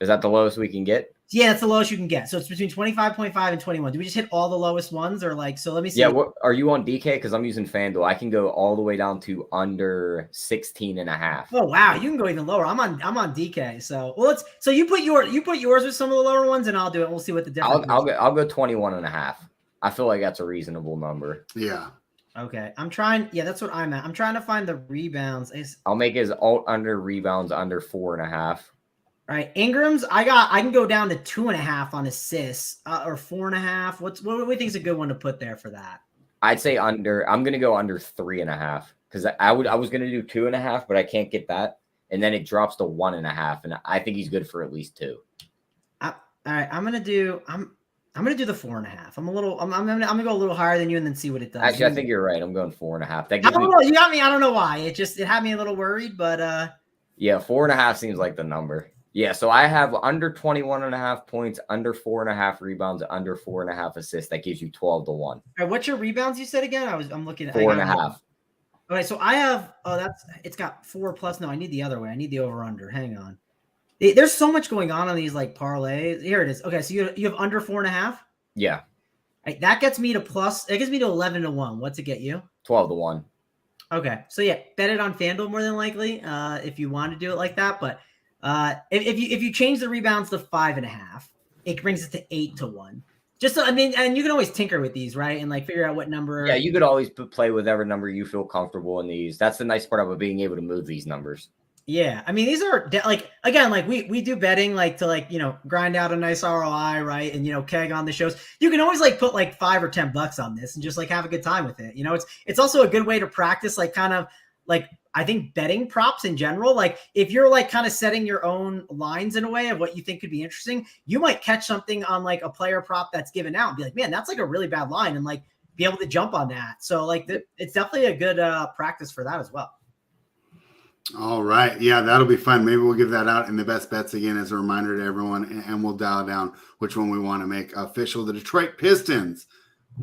Is that the lowest we can get? Yeah, that's the lowest you can get. So it's between 25.5 and 21. Do we just hit all the lowest ones, or like? So let me see. Yeah, are you on DK? Because I'm using FanDuel. I can go all the way down to under 16.5. Oh wow, you can go even lower. I'm on DK. So you put yours with some of the lower ones, and I'll do it. We'll see what the difference. I'll go 21.5. I feel like that's a reasonable number. Yeah. Okay, I'm trying. Yeah, that's what I'm at. I'm trying to find the rebounds. I'll make his alt under rebounds under 4.5. Right, Ingram's. I can go down to 2.5 on assists, or 4.5. What do we think is a good one to put there for that? I'd say under. I'm gonna go under 3.5 because I was gonna do 2.5, but I can't get that, and then it drops to 1.5, and I think he's good for at least 2. All right, I'm gonna do the 4.5. I'm gonna go a little higher than you and then see what it does. Actually, I think you're right. I'm going 4.5. I don't know. You got me. I don't know why. It had me a little worried, but yeah, 4.5 seems like the number. Yeah, so I have under 21.5 points, under 4.5 rebounds, under 4.5 assists. That gives you 12-1. All right, what's your rebounds you said again? I'm looking at 4.5. Okay, so I have it's got 4 plus. No, I need the other way. I need the over under. Hang on. There's so much going on these like parlays. Here it is. Okay, so you have under 4.5? Yeah. Right, that gets me to plus. It gets me to 11-1. What's it get you? 12-1. Okay, so yeah, bet it on FanDuel more than likely. If you want to do it like that, but if you change the rebounds to 5.5, it brings it to 8-1. Just so, and you can always tinker with these, right? And like figure out what number. Yeah, you could always play with whatever number you feel comfortable in these. That's the nice part about being able to move these numbers. Yeah, these are like, again, like we do betting like to grind out a nice ROI, right? And keg on the shows. You can always like put like $5 or $10 on this and just like have a good time with it. It's also a good way to practice like kind of like, I think betting props in general, like if you're like kind of setting your own lines in a way of what you think could be interesting, you might catch something on like a player prop that's given out and be like, man, that's like a really bad line, and like be able to jump on that. So like it's definitely a good practice for that as well. All right. Yeah, that'll be fun. Maybe we'll give that out in the best bets again as a reminder to everyone, and we'll dial down which one we want to make official. The Detroit Pistons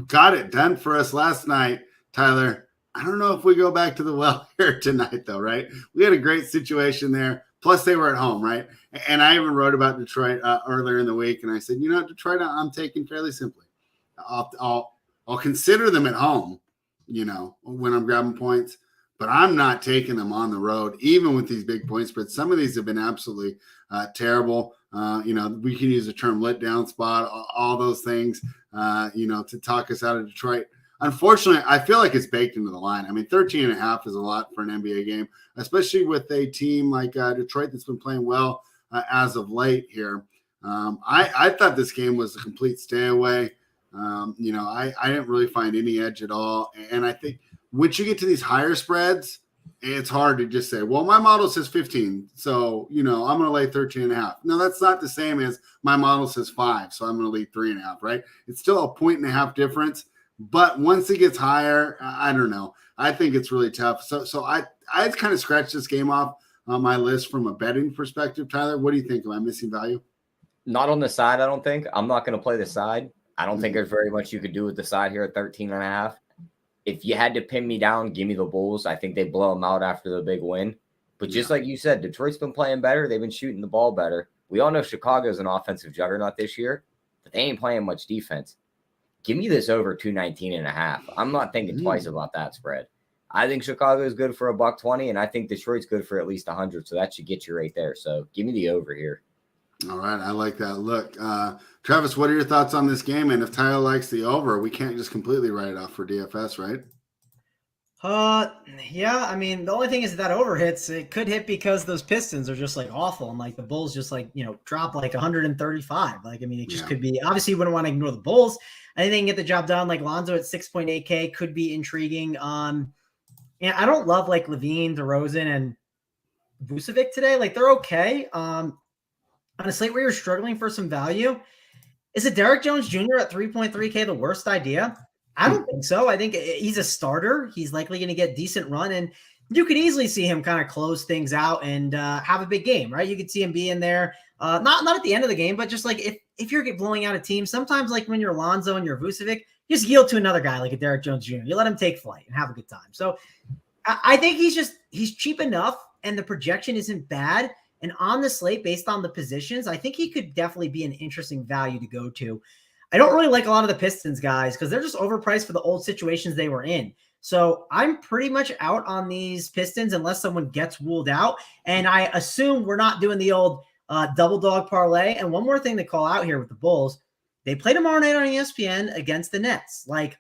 got it done for us last night, Tyler. I don't know if we go back to the well here tonight, though, right? We had a great situation there. Plus, they were at home, right? And I even wrote about Detroit earlier in the week, and I said, Detroit, I'm taking fairly simply. I'll consider them at home, when I'm grabbing points, but I'm not taking them on the road, even with these big point spreads. Some of these have been absolutely terrible. We can use the term let down spot, all those things, to talk us out of Detroit. Unfortunately, I feel like it's baked into the line. 13.5 is a lot for an NBA game, especially with a team like Detroit that's been playing well as of late here. I thought this game was a complete stay away. I didn't really find any edge at all. And I think once you get to these higher spreads, it's hard to just say, well, my model says 15, so, I'm going to lay 13.5. No, that's not the same as my model says 5, so I'm going to lay 3.5, right? It's still a 1.5 difference. But once it gets higher, I don't know. I think it's really tough. So I kind of scratched this game off on my list from a betting perspective. Tyler, what do you think? Am I missing value? Not on the side, I don't think. I'm not going to play the side. I don't think there's very much you could do with the side here at 13.5. if you had to pin me down, give me the Bulls. I think they blow them out after the big win. But just like you said, Detroit's been playing better. They've been shooting the ball better. We all know Chicago's an offensive juggernaut this year, but they ain't playing much defense. Give me this over 219.5. I'm not thinking twice about that spread. I think Chicago is good for $120, and I think Detroit's good for at least 100. So that should get you right there. So give me the over here. All right, I like that. Look, Travis, what are your thoughts on this game? And if Tyler likes the over, we can't just completely write it off for DFS, right? Yeah. I mean, the only thing is that over hits. It could hit because those Pistons are just like awful, and like the Bulls just like drop like 135. Like, I mean, it just could be. Obviously, you wouldn't want to ignore the Bulls. I think they can get the job done. Like Lonzo at 6.8K could be intriguing. And I don't love like Levine, DeRozan, and Vucevic today. Like they're okay. On a slate where you're struggling for some value, is it Derek Jones Jr. at 3.3K the worst idea? I don't think so. I think he's a starter. He's likely going to get decent run, and you could easily see him kind of close things out and have a big game, right? You could see him be in there, not at the end of the game, but just like if you're blowing out a team, sometimes like when you're Lonzo and you're Vucevic, just yield to another guy like a Derek Jones Jr. You let him take flight and have a good time. So I think he's cheap enough, and the projection isn't bad. And on the slate, based on the positions, I think he could definitely be an interesting value to go to. I don't really like a lot of the Pistons guys because they're just overpriced for the old situations they were in. So I'm pretty much out on these Pistons unless someone gets ruled out. And I assume we're not doing the old double dog parlay. And one more thing to call out here with the Bulls, they play tomorrow night on ESPN against the Nets. Like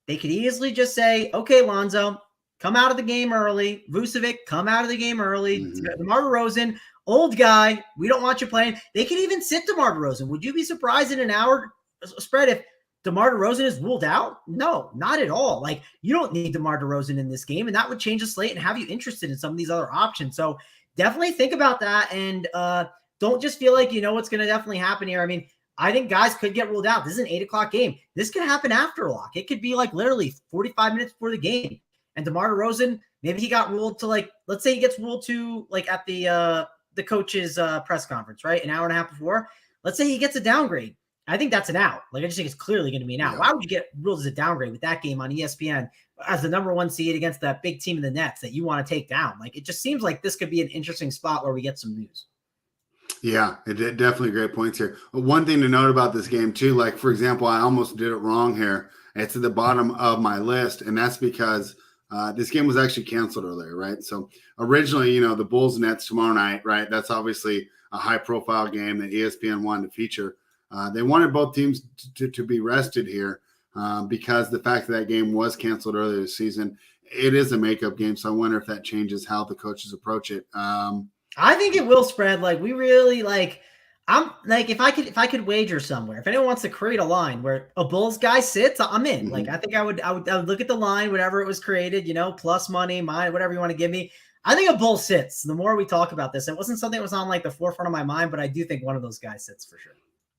they could easily just say, okay, Lonzo, come out of the game early. Vucevic, come out of the game early. DeMar DeRozan, old guy, we don't want you playing. They could even sit DeMar DeRozan. Would you be surprised in an hour spread if DeMar DeRozan is ruled out? No, not at all. Like you don't need DeMar DeRozan in this game, and that would change the slate and have you interested in some of these other options. So definitely think about that, and don't just feel like you know what's going to definitely happen here. I mean, I think guys could get ruled out. This is an 8:00 game. This could happen after lock. It could be like literally 45 minutes before the game. And DeMar DeRozan, maybe he got ruled to like, let's say he gets ruled to like at the coach's press conference, right? An hour and a half before. Let's say he gets a downgrade. I think that's an out. Like I just think it's clearly going to be an out. Yeah. Why would you get ruled as a downgrade with that game on ESPN as the number one seed against that big team in the Nets that you want to take down? Like it just seems like this could be an interesting spot where we get some news. Yeah, definitely great points here. One thing to note about this game too, like for example, I almost did it wrong here. It's at the bottom of my list, and that's because this game was actually canceled earlier, right? So originally, the Bulls Nets tomorrow night, right? That's obviously a high profile game that ESPN wanted to feature. They wanted both teams to be rested here because the fact that game was canceled earlier this season, it is a makeup game. So I wonder if that changes how the coaches approach it. I think it will spread. Like we really like. I'm like if I could wager somewhere. If anyone wants to create a line where a Bulls guy sits, I'm in. Mm-hmm. Like I think I would look at the line, whatever it was created, plus money, mine, whatever you want to give me. I think a Bull sits. The more we talk about this, it wasn't something that was on like the forefront of my mind, but I do think one of those guys sits for sure.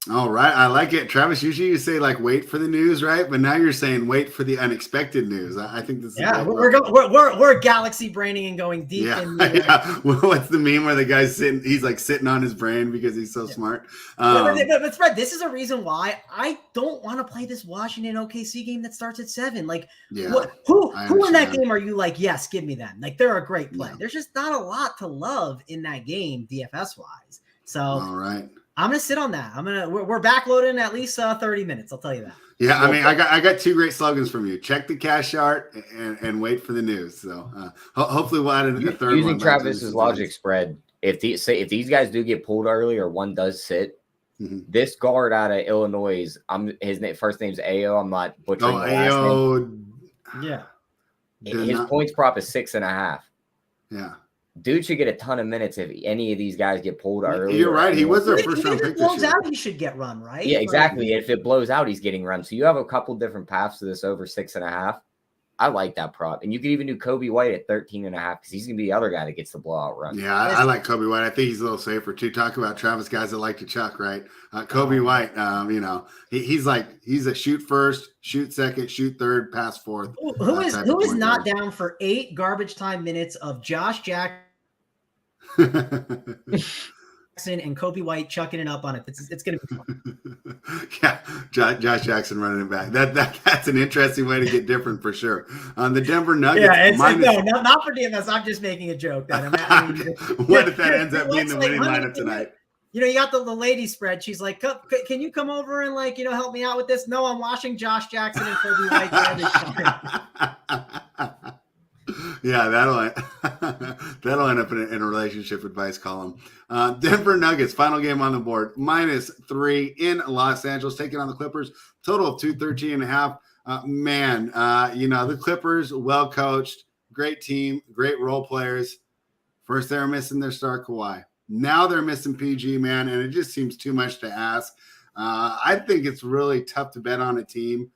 All right. I like it. Travis, usually you say like wait for the news, right? But now you're saying wait for the unexpected news. I think this is we're galaxy braining and going deep. Yeah. Well, what's the meme where the guy's sitting on his brain because he's so smart? But Fred, this is a reason why I don't want to play this Washington OKC game that starts at 7. Like who in that game are you like, yes, give me them? Like they're a great play. Yeah. There's just not a lot to love in that game DFS wise. So all right. I'm gonna sit on that. We're backloading at least 30 minutes. I'll tell you that. Yeah, I mean, I got 2 great slogans from you: check the cash chart and wait for the news. So hopefully we'll add in a third. Using Travis's logic spread, if these guys do get pulled early or one does sit, this guard out of Illinois, first name's Ayo. I'm not butchering the last name. Yeah, his points prop is 6.5. Yeah. Dude should get a ton of minutes if any of these guys get pulled early. You're right. He was their first round pick. If it blows out, he should get run, right? Yeah, exactly. If it blows out, he's getting run. So you have a couple different paths to this over 6.5. I like that prop. And you could even do Kobe White at 13.5 because he's going to be the other guy that gets the blowout run. Yeah, I like Kobe White. I think he's a little safer too. Talk about Travis guys that like to chuck, right? Kobe White, he's a shoot first, shoot second, shoot third, pass fourth. Who is not down for 8 garbage time minutes of Josh Jackson and Kobe White chucking it up on it? It's going to be fun. Yeah, Josh Jackson running it back. That's an interesting way to get different for sure. The Denver Nuggets. Yeah, no, not for DFS. I'm just making a joke. Then what if that ends up being the winning lineup tonight? You got the lady spread. She's like, can you come over and help me out with this? No, I'm watching Josh Jackson and Kobe White. Yeah, that'll end up in a relationship advice column. Denver Nuggets, final game on the board, -3 in Los Angeles, taking on the Clippers. Total of 213.5. The Clippers, well coached, great team, great role players. First, they were missing their star Kawhi. Now they're missing PG, man, and it just seems too much to ask. I think it's really tough to bet on a team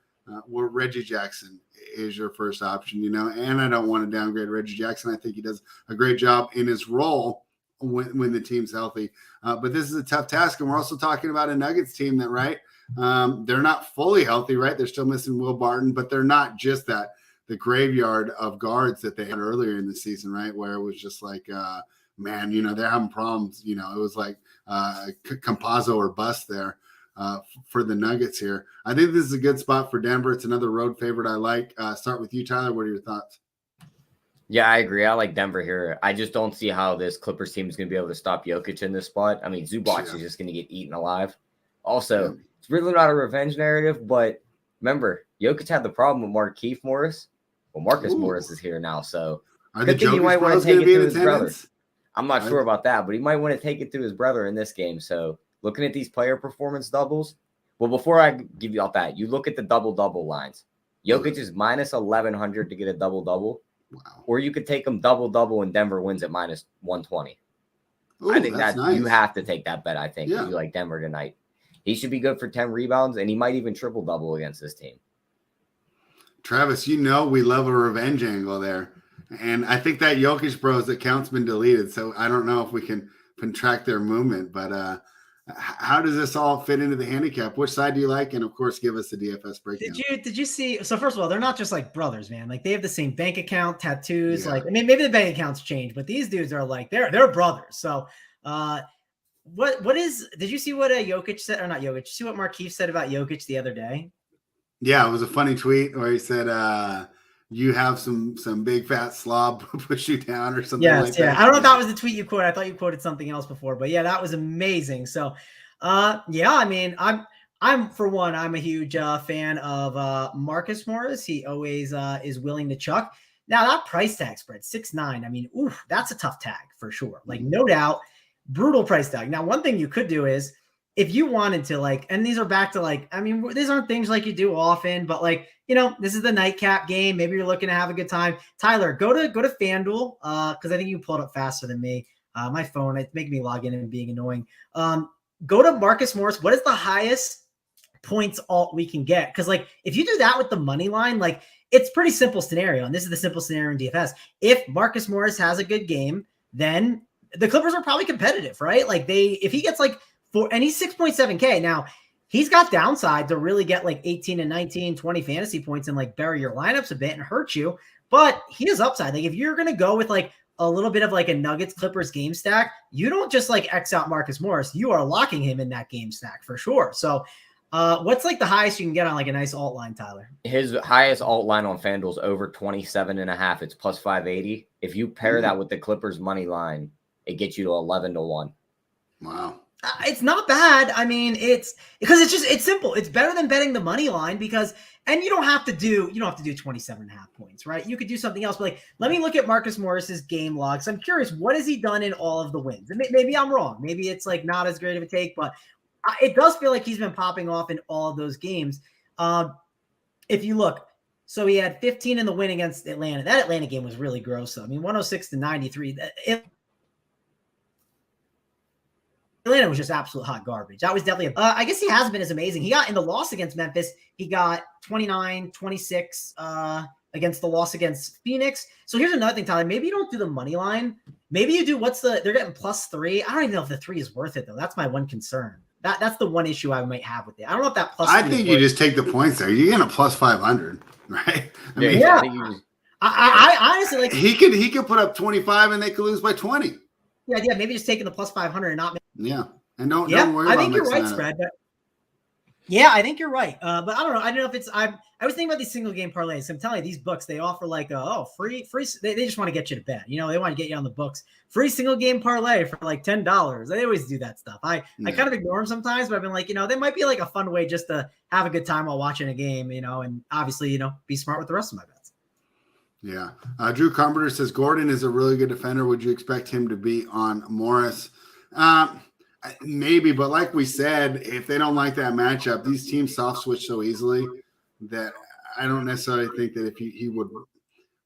where Reggie Jackson is your first option, and I don't want to downgrade Reggie Jackson. I think he does a great job in his role when the team's healthy. But this is a tough task, and we're also talking about a Nuggets team that, right, they're not fully healthy, right? They're still missing Will Barton, but they're not just the graveyard of guards that they had earlier in the season, right, where it was just like they're having problems. It was like Campazzo or bust there for the Nuggets here. I think this is a good spot for Denver. It's another road favorite I like. Start with you, Tyler. What are your thoughts? Yeah, I agree. I like Denver here. I just don't see how this Clippers team is going to be able to stop Jokic in this spot. I mean, Zubac is just going to get eaten alive. Also, it's really not a revenge narrative, but remember, Jokic had the problem with Markieff Morris. Well, Marcus Morris is here now, so I think he might want to take it to his brother. I'm not sure about that, but he might want to take it to his brother in this game. So looking at these player performance doubles, well, before I give you all that, you look at the double-double lines. Jokic is -1,100 to get a double-double. Wow. Or you could take him double-double and Denver wins at -120. Ooh, I think that nice. You have to take that bet, I think, if Yeah. you like Denver tonight. He should be good for 10 rebounds, and he might even triple-double against this team. Travis, we love a revenge angle there. And I think that Jokic Bros account's been deleted, so I don't know if we can track their movement. But how does this all fit into the handicap? Which side do you like? And, of course, give us the DFS breakdown. Did you see? So, first of all, they're not just like brothers, man. Like, they have the same bank account, tattoos. Yeah. Like, I mean, maybe the bank accounts change, but these dudes are like, they're brothers. So, did you see what Jokic said? Or not Jokic. Did you see what Markieff said about Jokic the other day? Yeah, it was a funny tweet where he said, you have some big fat slob push you down or something like that. Yeah. I don't know if that was the tweet you quoted. I thought you quoted something else before, but yeah, that was amazing. So, I mean, I'm for one, I'm a huge fan of Marcus Morris. He always is willing to chuck. Now that price tag spread 6.9. I mean, that's a tough tag for sure. Like, no doubt, brutal price tag. Now, one thing you could do is, if you wanted to, like, and these are back to, like, I mean, these aren't things like you do often, but, like, this is the nightcap game. Maybe you're looking to have a good time. Tyler, go to FanDuel, because I think you pulled up faster than me. My phone, it's making me log in and being annoying. Go to Marcus Morris. What is the highest points alt we can get? Because, like, if you do that with the money line, like, it's pretty simple scenario, and this is the simple scenario in DFS. If Marcus Morris has a good game, then the Clippers are probably competitive, right? Like, if he gets, like, and he's 6.7K. Now, he's got downside to really get like 18 and 19, 20 fantasy points and like bury your lineups a bit and hurt you. But he has upside. Like, if you're going to go with like a little bit of like a Nuggets Clippers game stack, you don't just like X out Marcus Morris. You are locking him in that game stack for sure. So what's like the highest you can get on like a nice alt line, Tyler? His highest alt line on FanDuel is over 27.5. It's plus 580. If you pair that with the Clippers money line, it gets you to 11-1. Wow. It's not bad. I mean, it's simple. It's better than betting the money line and you don't have to do 27.5 points, right? You could do something else, but like, let me look at Marcus Morris's game logs. I'm curious, what has he done in all of the wins? And maybe I'm wrong. Maybe it's like not as great of a take, but it does feel like he's been popping off in all of those games. If you look, so he had 15 in the win against Atlanta. That Atlanta game was really gross, though. I mean, 106-93. Atlanta was just absolute hot garbage. That was definitely I guess he has been as amazing. He got in the loss against Memphis. He got 29, 26 against the loss against Phoenix. So here's another thing, Tyler. Maybe you don't do the money line. Maybe you do they're getting +3. I don't even know if the 3 is worth it, though. That's my one concern. That's the one issue I might have with it. I don't know if that +3 I think you just take the points there. You're getting a +500, right? I honestly like he could put up 25 and they could lose by 20. Yeah, maybe just taking the +500 and not. Yeah, and don't worry. I think you're right, spread. But Yeah, I think you're right. But I don't know. I don't know if it's I was thinking about these single game parlays. I'm telling you, these books, they offer like free. They just want to get you to bet. They want to get you on the books. Free single game parlay for like $10. They always do that stuff. I kind of ignore them sometimes, but I've been like, they might be like a fun way just to have a good time while watching a game, and obviously, be smart with the rest of my bets. Yeah. Drew Carpenter says Gordon is a really good defender. Would you expect him to be on Morris? Maybe, but like we said, if they don't like that matchup, these teams soft switch so easily that I don't necessarily think that if he would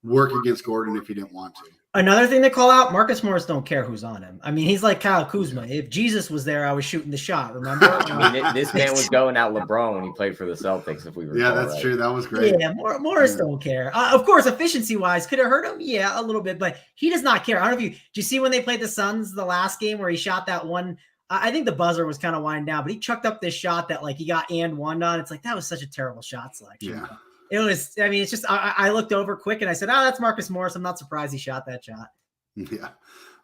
work against Gordon if he didn't want to. Another thing to call out, Marcus Morris don't care who's on him. I mean, he's like Kyle Kuzma. If Jesus was there, I was shooting the shot, remember? I mean, this man was going out LeBron when he played for the Celtics, if we recall. Yeah, that's true. That was great. Yeah, Morris don't care. Of course, efficiency-wise, could it hurt him? Yeah, a little bit, but he does not care. I don't know if did you see when they played the Suns the last game where he shot that one? I think the buzzer was kind of winding down, but he chucked up this shot that he got and one on. It's like, that was such a terrible shot selection. Yeah. It was, I mean, it's just, I looked over quick and I said, that's Marcus Morris. I'm not surprised he shot that shot. Yeah.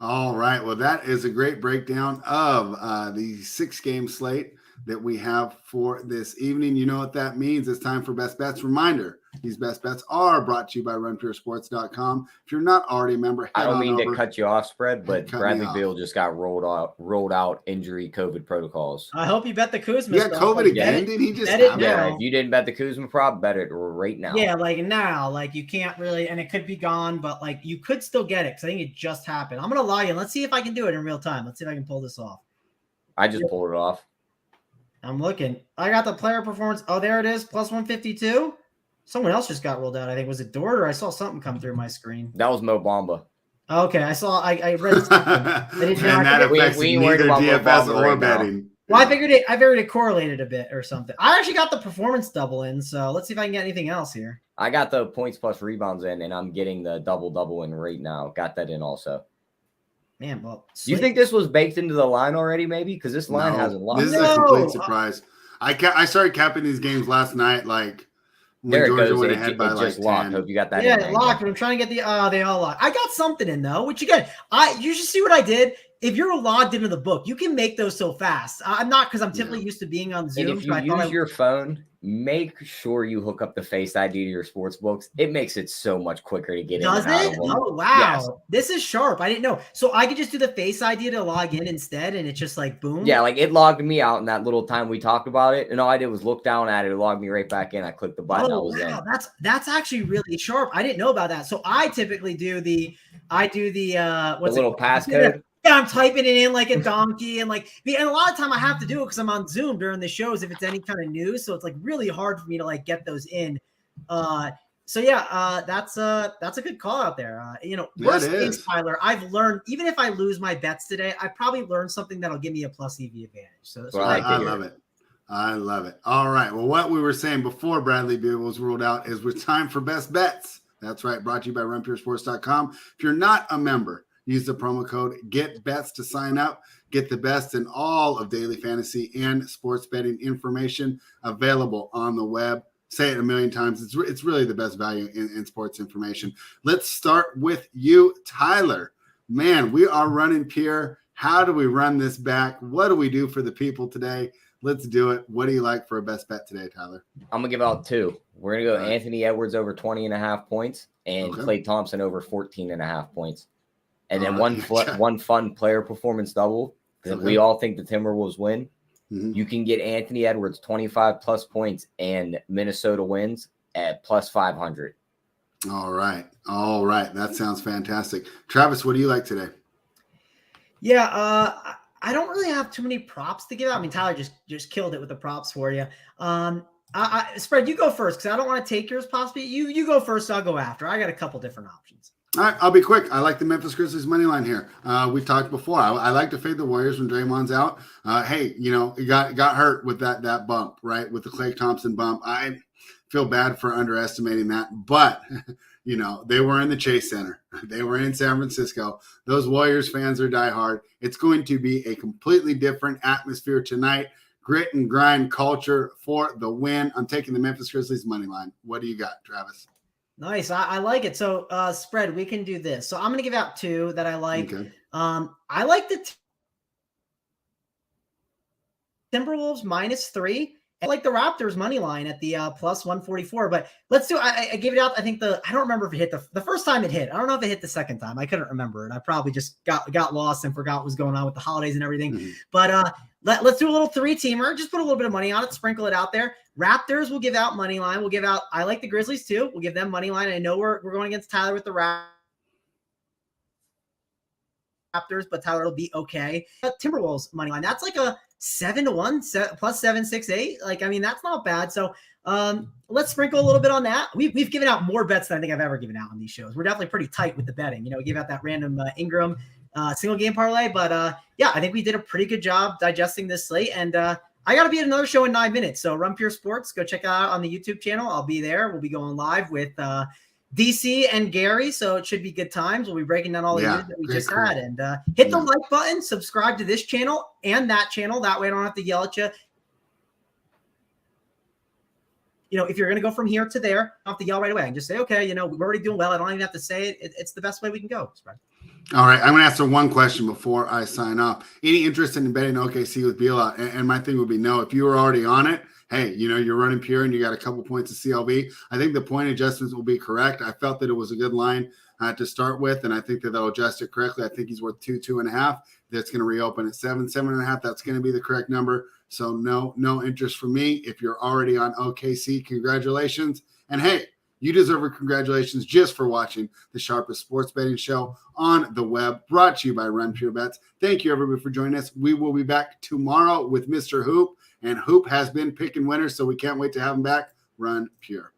All right. Well, that is a great breakdown of the 6-game slate that we have for this evening. You know what that means. It's time for Best Bets. Reminder, these Best Bets are brought to you by runpuresports.com. If you're not already a member, I don't mean to cut you off, Spread, but Bradley Beal just got rolled out injury COVID protocols. I hope you bet the Kuzma. Yeah, COVID again. Did he just? Yeah, if you didn't bet the Kuzma prop, bet it right now. Yeah, now, you can't really, and it could be gone, but you could still get it because I think it just happened. I'm gonna log in. Let's see if I can do it in real time. Let's see if I can pull this off. I just pulled it off. I'm looking. I got the player performance. Oh, there it is. Plus 152. Someone else just got rolled out. I think was it Dort or I saw something come through my screen. That was Mo Bamba. Okay, I saw. I read something. I didn't know. And that affects neither DFS or betting. Well, I figured it correlated a bit or something. I actually got the performance double in, so let's see if I can get anything else here. I got the points plus rebounds in, and I'm getting the double in right now. Got that in also. Man, well, you think this was baked into the line already? Maybe because this line hasn't locked. This is a complete surprise. I started capping these games last night, when Georgia went ahead by just 10. Hope you got that. Yeah, locked. But I'm trying to get they all locked. I got something in though, which again, you should see what I did. If you're logged into the book, you can make those so fast. I'm not because I'm typically used to being on Zoom. And if you use your phone, make sure you hook up the Face ID to your sports books. It makes it so much quicker to get in. Does it? Oh, wow. Yes. This is sharp. I didn't know. So I could just do the Face ID to log in instead, and it's just boom? Yeah, it logged me out in that little time we talked about it, and all I did was look down at it. It logged me right back in. I clicked the button. I was in. That's actually really sharp. I didn't know about that. So I typically do the little passcode. Yeah, I'm typing it in like a donkey and and a lot of time I have to do it because I'm on Zoom during the shows if it's any kind of news. So it's really hard for me to get those in. So yeah, that's a good call out there. Worst case, Tyler, I've learned even if I lose my bets today, I probably learned something that'll give me a plus EV advantage. So that's I love it. I love it. All right. Well, what we were saying before Bradley Beal was ruled out is it's time for Best Bets. That's right. Brought to you by runpuresports.com. If you're not a member, use the promo code GETBETS to sign up. Get the best in all of daily fantasy and sports betting information available on the web. Say it a million times. It's really the best value in sports information. Let's start with you, Tyler. Man, we are running pure. How do we run this back? What do we do for the people today? Let's do it. What do you like for a best bet today, Tyler? I'm going to give out 2. We're going to go Anthony Edwards over 20.5 points and Klay Thompson over 14.5 points. And then one fun player performance double. We all think the Timberwolves win. Mm-hmm. You can get Anthony Edwards 25 plus points and Minnesota wins at plus 500. All right. That sounds fantastic. Travis, what do you like today? Yeah, I don't really have too many props to give out. I mean, Tyler just killed it with the props for you. Spread, you go first because I don't want to take yours possibly. You go first, I'll go after. I got a couple different options. All right, I'll be quick. I like the Memphis Grizzlies money line here. We've talked before. I like to fade the Warriors when Draymond's out. He got hurt with that bump, right? With the Klay Thompson bump. I feel bad for underestimating that, but they were in the Chase Center. They were in San Francisco. Those Warriors fans are diehard. It's going to be a completely different atmosphere tonight. Grit and grind culture for the win. I'm taking the Memphis Grizzlies money line. What do you got, Travis? Nice. I like it. So Spread, we can do this. So I'm going to give out 2 that I like. Okay. I like the Timberwolves -3 I like the Raptors money line at the plus 144, but let's do, I gave it out. I think I don't remember if it hit the first time it hit. I don't know if it hit the second time. I couldn't remember it. I probably just got lost and forgot what was going on with the holidays and everything. Mm-hmm. But let's do a little 3-teamer. Just put a little bit of money on it, sprinkle it out there. Raptors will give out money line. We'll give out, I like the Grizzlies too. We'll give them money line. I know we're going against Tyler with the Raptors, but Tyler will be okay. Timberwolves money line. That's like a 7-1 plus 768. Like, I mean, that's not bad. So let's sprinkle a little bit on that. We've given out more bets than I think I've ever given out on these shows. We're definitely pretty tight with the betting. You know, we gave out that random Ingram single game parlay, but yeah, I think we did a pretty good job digesting this slate. And I got to be at another show in 9 minutes. So Run Pure Sports, go check it out on the YouTube channel. I'll be there. We'll be going live with DC and Gary, so it should be good times. We'll be breaking down all the news that we just had. And hit the like button, subscribe to this channel and that channel. That way I don't have to yell at you. You know, if you're going to go from here to there, I don't have to yell right away. I can just say, okay, you know, we're already doing well. I don't even have to say it. It's the best way we can go. All right, I'm going to answer one question before I sign off. Any interest in betting OKC with Bila? And my thing would be no. If you were already on it, hey, you know, you're running pure and you got a couple points of CLV. I think the point adjustments will be correct. I felt that it was a good line to start with, and I think that they'll adjust it correctly. I think he's worth 2.5. That's going to reopen at 7.5. That's going to be the correct number. So no interest for me. If you're already on OKC, congratulations. And hey, you deserve a congratulations just for watching the sharpest sports betting show on the web, brought to you by Run Pure Bets. Thank you, everybody, for joining us. We will be back tomorrow with Mr. Hoop, and Hoop has been picking winners, so we can't wait to have him back. Run Pure.